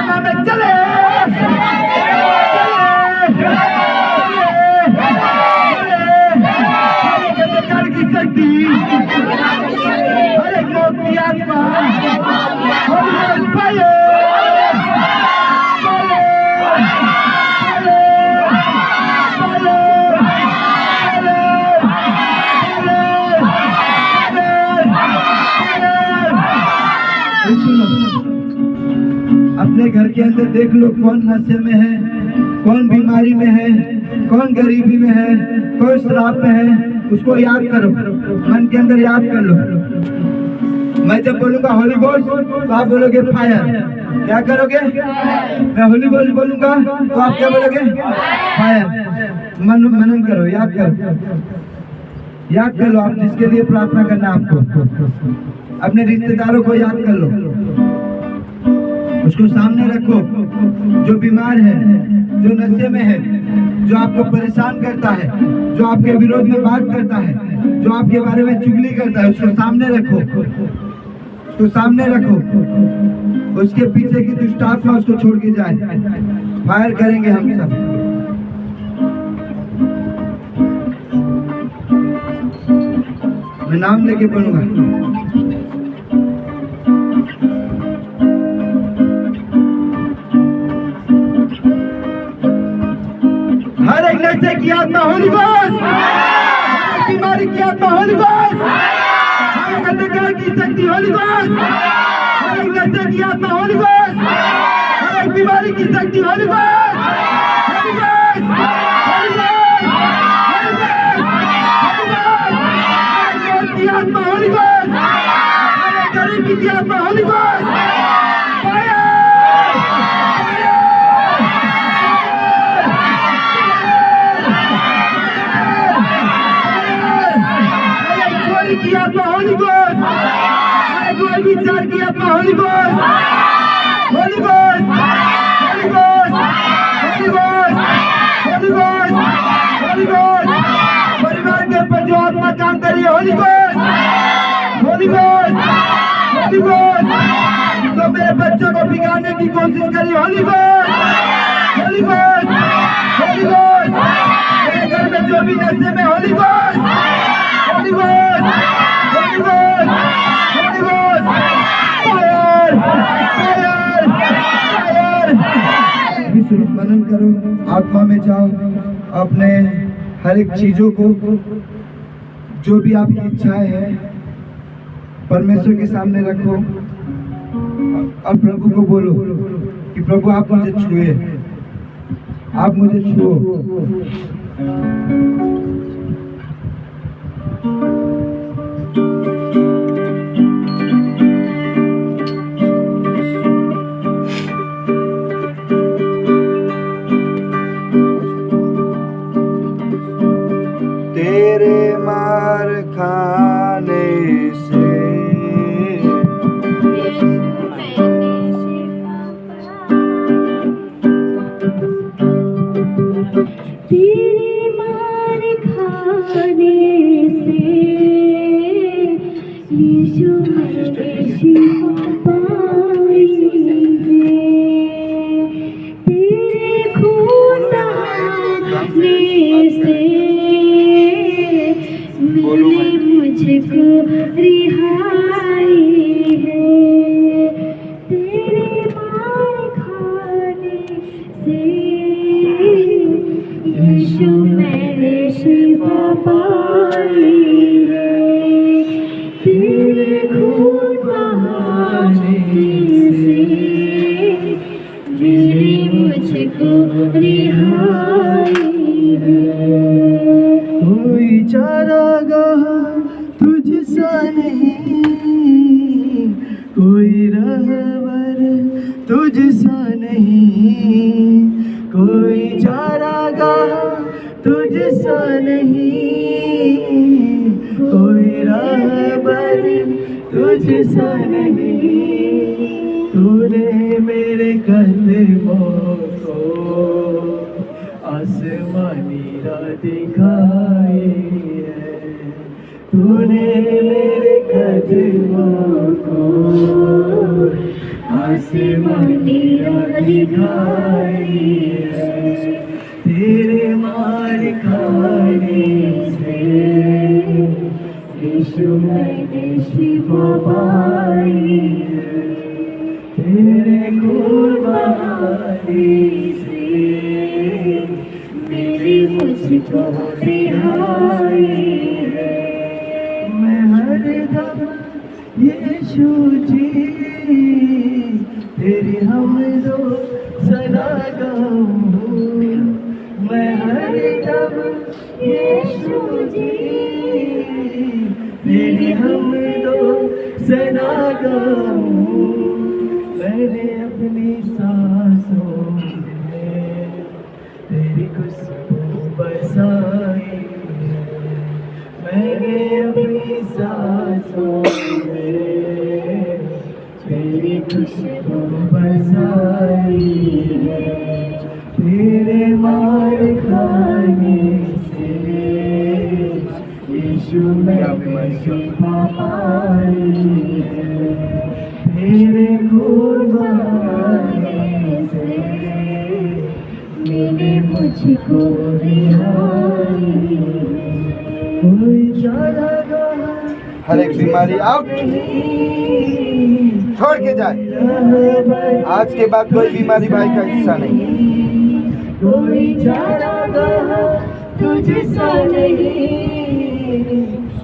नाम में चले की शक्ति हर एक मौत की आत्मा अपने घर के अंदर देख लो कौन नशे में है, कौन बीमारी में है, कौन गरीबी में है, कौन शराब में है, उसको याद करो, मन के अंदर याद कर लो। मैं जब बोलूंगा होली गोस्ट तो आप बोलोगे फायर। क्या करोगे? मैं होली गोस्ट बोलूंगा तो आप क्या बोलोगे? फायर। मनन करो, याद करो, याद कर लो। आप जिसके लिए प्रार्थना करना आपको, अपने रिश्तेदारों को याद कर लो, उसको सामने रखो। जो बीमार है, जो नशे में है, जो आपको परेशान करता है, जो आपके विरोध में बात करता है, जो आपके बारे में चुगली करता है, उसको सामने रखो, उसको सामने रखो। उसके पीछे की दुष्ट आत्मा उसको छोड़ के जाए। फायर करेंगे हम सब। मैं नाम लेके बोलूंगा। हर एक नशे की आत्मा होली गोस्ट, बीमारी की आत्मा होली गोस्ट, हर एक अंधकार की शक्ति होली गोस्ट, हर एक नशे की आत्मा होली गोस्ट, हर एक बीमारी की शक्ति holy ghost, holy ghost, holy ghost, holy ghost, हर एक मौत की आत्मा होली गोस्ट, हर एक गरीबी की आत्मा होली गोस्ट। की आत्मा होली गोस्ट, कोई विचार की आत्मा Holi ghost, holy ghost, holy ghost, holy ghost, holy ghost, holy ghost. परिवार के ऊपर जो आत्मा काम कर रही है Holi ghost, holy ghost, holy ghost. तो मेरे बच्चों को बिगाड़ने की कोशिश करी Holi ghost, holy ghost, holy ghost. मेरे घर में जो भी नशे में Holi ghost, holy ghost, holy ghost, holy ghost. Fire, fire, fire. विश्व मनन करो, आत्मा में जाओ, अपने हर एक चीजों को, जो भी आपकी इच्छाएं हैं, परमेश्वर के सामने रखो और प्रभु को बोलो कि प्रभु आप मुझे छुए, आप मुझे छुओ। तेरे मार खाने से तेरे मार खाने से यीशु मैंने शिफा पाई है। तेरे खून बहाने से मिली मुझको रिहाई है। तेरे मार खाने से यीशु मैंने शिफा पाई है। तेरे खून बहाने से मिली मुझको रिहाई है। कोई चारागाह तुझसा नहीं, कोई रहबर तुझसा नहीं, कोई चारागाह तुझसा नहीं, कोई रहबर तुझसा नहीं। तूने मेरे कदमों को आसमानी राह दिखाई है। तूने मेरे कदमों को आसमानी राह दिखाई है। तेरे मार खाने से यीशु मैंने शिफा पाई है। तेरे खून बहाने से मेरी मुझको रिहाई है। मैं हरदम यीशु जी तेरी हमदो सना गाऊं। मैं हरदम यीशु जी तेरी हमदो सना गाऊं। मैंने अपनी सांसों में तेरी खुशबू बसाई है। मैंने अपनी सांसों में तेरी खुशबू बसाई है। तेरे मार खाने से यीशु मैंने शिफा पाई है। तेरे खून बहाने से मैंने मुझको रिहाई है। कोई जाएगा हर एक बीमारी आउट, छोड़ के जाए। आज के बाद कोई बीमारी भाई का हिस्सा नहीं। कोई जाएगा तुझसा नहीं,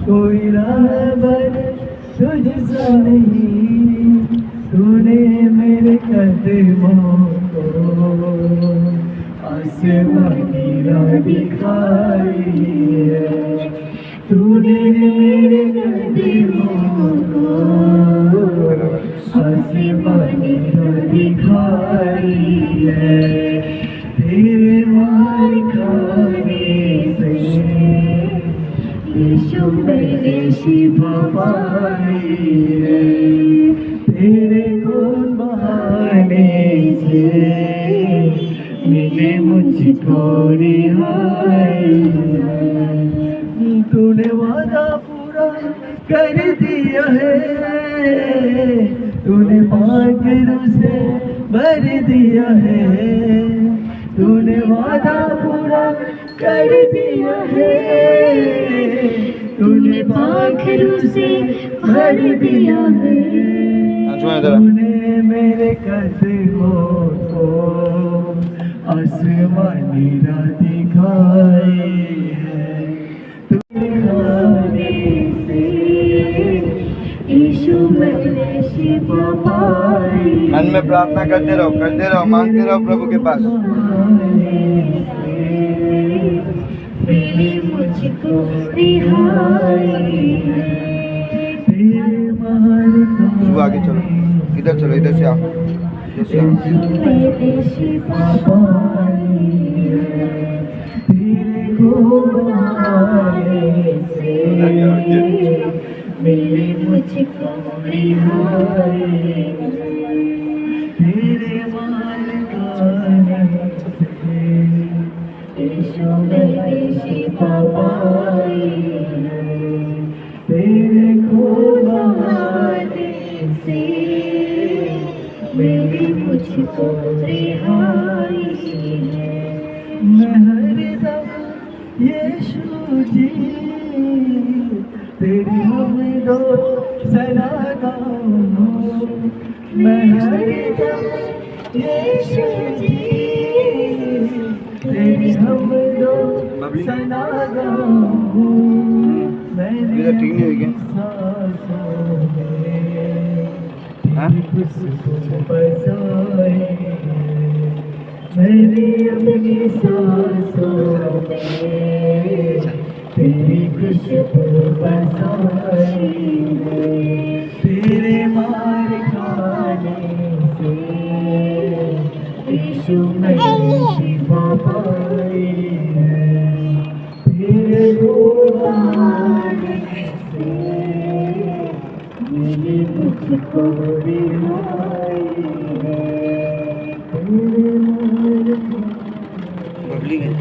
कोई रहबर तुझसा नहीं। तूने मेरे कदमों को आसमानी राह दिखाई है। तूने मेरे कदमों को आसमानी राह दिखाई है। तेरे मार खाने से यीशु मैंने शिफा पाई है। तेरे खून बहाने से मिले मुझको रिहाई है। तूने वादा पूरा कर दिया है। तूने पागलों से भर दिया है। तूने वादा पूरा कर दिया है। तूने पाखरों से भर दिया है। तूने मेरे कदमों को आसमानी राह दिखाई है। तूने खाने से यीशु मैंने शिफा पाई। मन में प्रार्थना करते रहो, मांगते रहो प्रभु के पास। मेरी मुझको रिहाई है। तेरे मार तू आगे चलो, इधर चलो, इधर से आओ, इधर से आओ। मैंने शिफा पाई है। तेरे खून बहाने से मेरी मुझको रिहाई है। तेरे मार खाने से यीशु मैंने शिफा पाई है। तेरे खून बहाने से मेरी मुझको रिहाई है। मैं हरदम यीशु जी तेरी हमदो सना गाऊं। मैं हरदम यीशु जी तेरी हमदो सना गाऊं। इधर ठीक नहीं हुई क्या? सांसों में हाँ? खुशबू बसाई है। मैंने अपनी सांसों में तेरी खुशबू बसाई है। तेरे मार खाने से यीशु मैंने शिफा पाई है। तेरे खून बहाने से मेरी मुझको रिहाई है। तेरे मार बबली गई।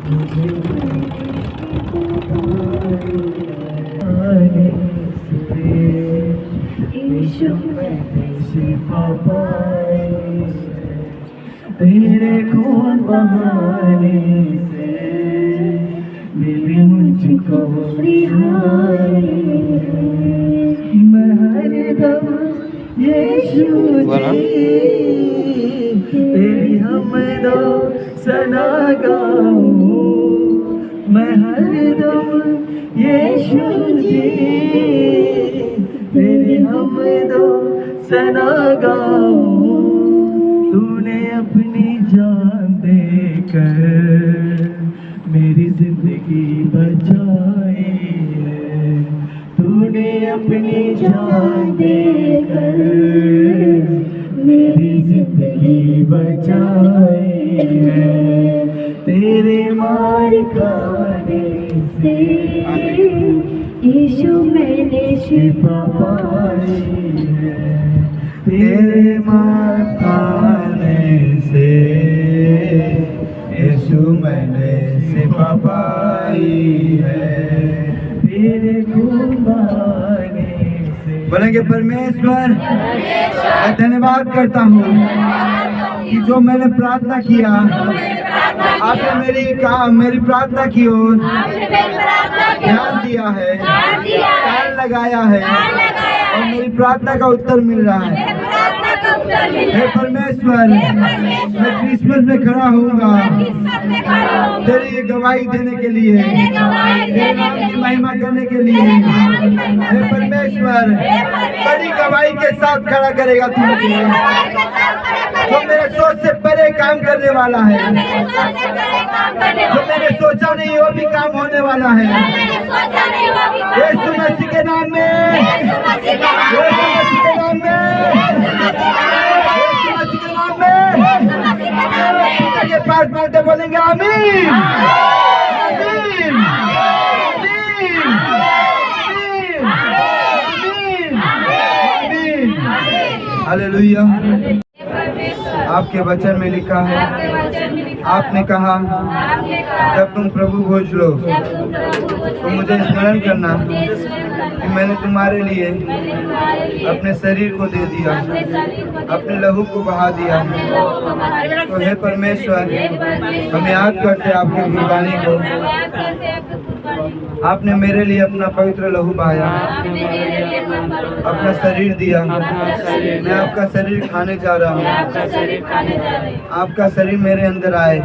मुझे शिफा पाई है। पाने से, यीशु मैंने शिफा पाई है। तेरे खून बहाने से मिली मुझको रिहाई है। मैं हरदम यीशु जी तेरी हमदो सना गाऊं। मैं हरदम यीशु जी तेरी हमदो सना गाऊं। तूने अपनी जान देकर मेरी जिंदगी बचाई है। तूने अपनी जान देकर मेरी जिंदगी बचाई है। तेरे मार खाने से यीशु मैंने शिफा पाई है। तेरे मार खाने से यीशु मैंने शिफा पाई है। तेरे खून बहाने से। बोलेंगे परमेश्वर मैं धन्यवाद करता हूँ कि जो मैंने प्रार्थना किया आपने मेरी प्रार्थना की ओर ध्यान दिया है, कान लगाया है और मेरी प्रार्थना का उत्तर मिल रहा है। हे परमेश्वर मैं क्रिसमस में खड़ा होऊंगा तेरी गवाही देने के लिए, तेरे नाम की महिमा करने के लिए। हे परमेश्वर बड़ी गवाही के साथ खड़ा करेगा तू मुझे, जो मेरे सोच से परे काम करने वाला है, जो मैंने सोचा नहीं वो भी काम होने वाला है। यीशु मसीह के नाम में, यीशु मसीह के नाम में, यीशु मसीह के नाम में के पास मांगते बोलेंगे आमीन आमीन आमीन आमीन। हालेलुया। आपके वचन में लिखा है, आपने कहा जब तुम प्रभु भोज लो तो मुझे स्मरण करना कि मैंने तुम्हारे लिए अपने शरीर को दे दिया, अपने लहू को बहा दिया। तो हे परमेश्वर हम याद करते आपकी कुर्बानी को। आपने मेरे लिए अपना पवित्र लहू बहाया, अपना शरीर दिया। मैं आपका शरीर खाने जा रहा हूँ। आपका शरीर मेरे अंदर आए,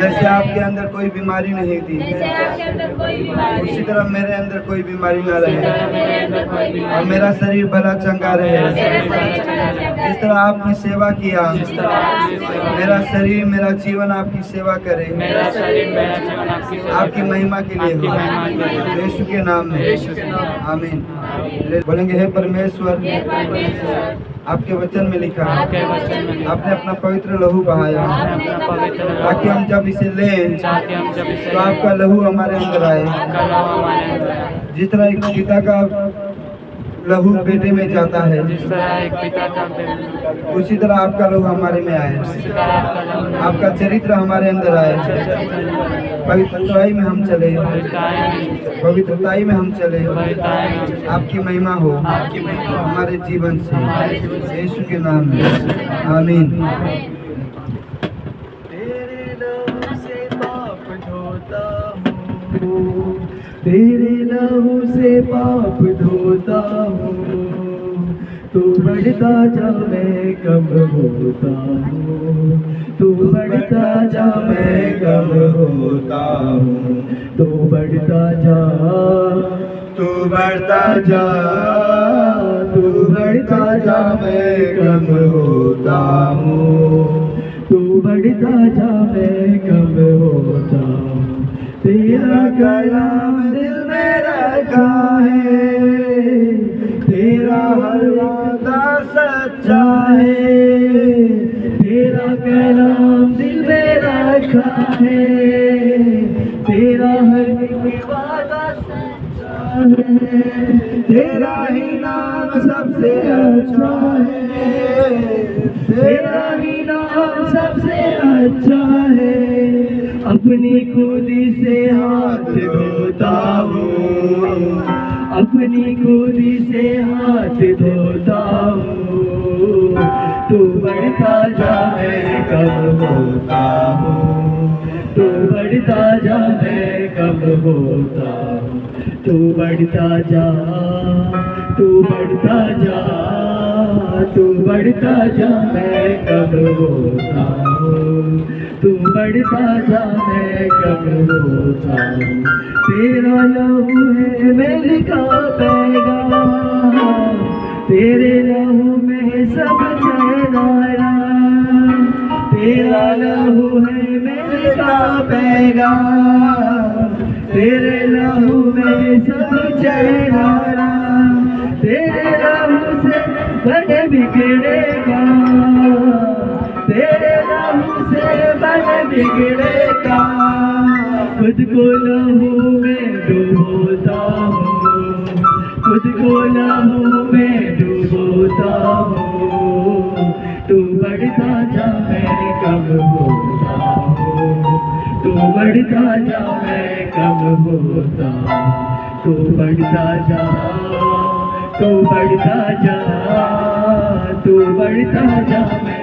जैसे आपके अंदर कोई बीमारी नहीं थी उसी तरह मेरे अंदर कोई बीमारी न रहे और मेरा शरीर भला चंगा रहे। जिस तरह आपने सेवा किया मेरा शरीर मेरा जीवन आपकी सेवा करे, आपकी महिमा के लिए हो। यीशु के नाम में आमीन। बोलेंगे हे परमेश्वर आपके वचन में लिखा आपने अपना पवित्र लहू बहाया ताकि हम जब इसे लें तो आपका लहू हमारे अंदर आए। जिस तरह एक पिता का लहू बेटे में जाता है उसी तरह आपका लहू हमारे में आए, आपका चरित्र हमारे अंदर आए। पवित्रताई में हम चले, पवित्रताई में हम चले। आपकी महिमा हो हमारे जीवन से, यीशु के नाम में आमीन। तेरे लहू से पाप धोता हूँ, तेरे लहू से पाप धोता हूँ। तू बढ़ता जा मैं कम होता हूँ, तू बढ़ता जा मैं कम होता हूँ। तू बढ़ता जा, तू बढ़ता जा, तू बढ़ता जा मैं कम होता हूँ। तू बढ़ता जा मैं कम होता हूँ। तेरा कलाम दिल में रखा है, तेरा हर वादा सच्चा है। तेरा कलाम दिल में रखा है, तेरा हर वादा सच्चा है। तेरा ही नाम सबसे अच्छा है, तेरा ही नाम सबसे अच्छा है। अपनी खुदी से हाथ धोता हूँ, अपनी गोदी से हाथ धोता हूँ, तू बढ़ता जा मैं कम होता हूँ, तू बढ़ता जा मैं कम होता हूँ, तू बढ़ता जा, तू बढ़ता जा, तू बढ़ता जा मैं कम होता हूँ, तू बढ़ता जा मैं कम होता हूँ। तेरा लहू है मेरे का पैगाम, तेरे लहू में सब चैन आया, तेरा लहू है मेरे का पैगाम, तेरे लहू में सब चैन आया, तेरे लहू से बन बिगड़ेगा, तेरे लहू से बन बिगड़ेगा। खुद को लहू में डुबोता हूँ, खुद को लहू में डुबोता हूँ, तू बढ़ता जा मैं कम होता हूँ, तू बढ़ता जा मैं कम होता हूँ, तू बढ़ता जा, तू बढ़ता जा, तू बढ़ता जा मैं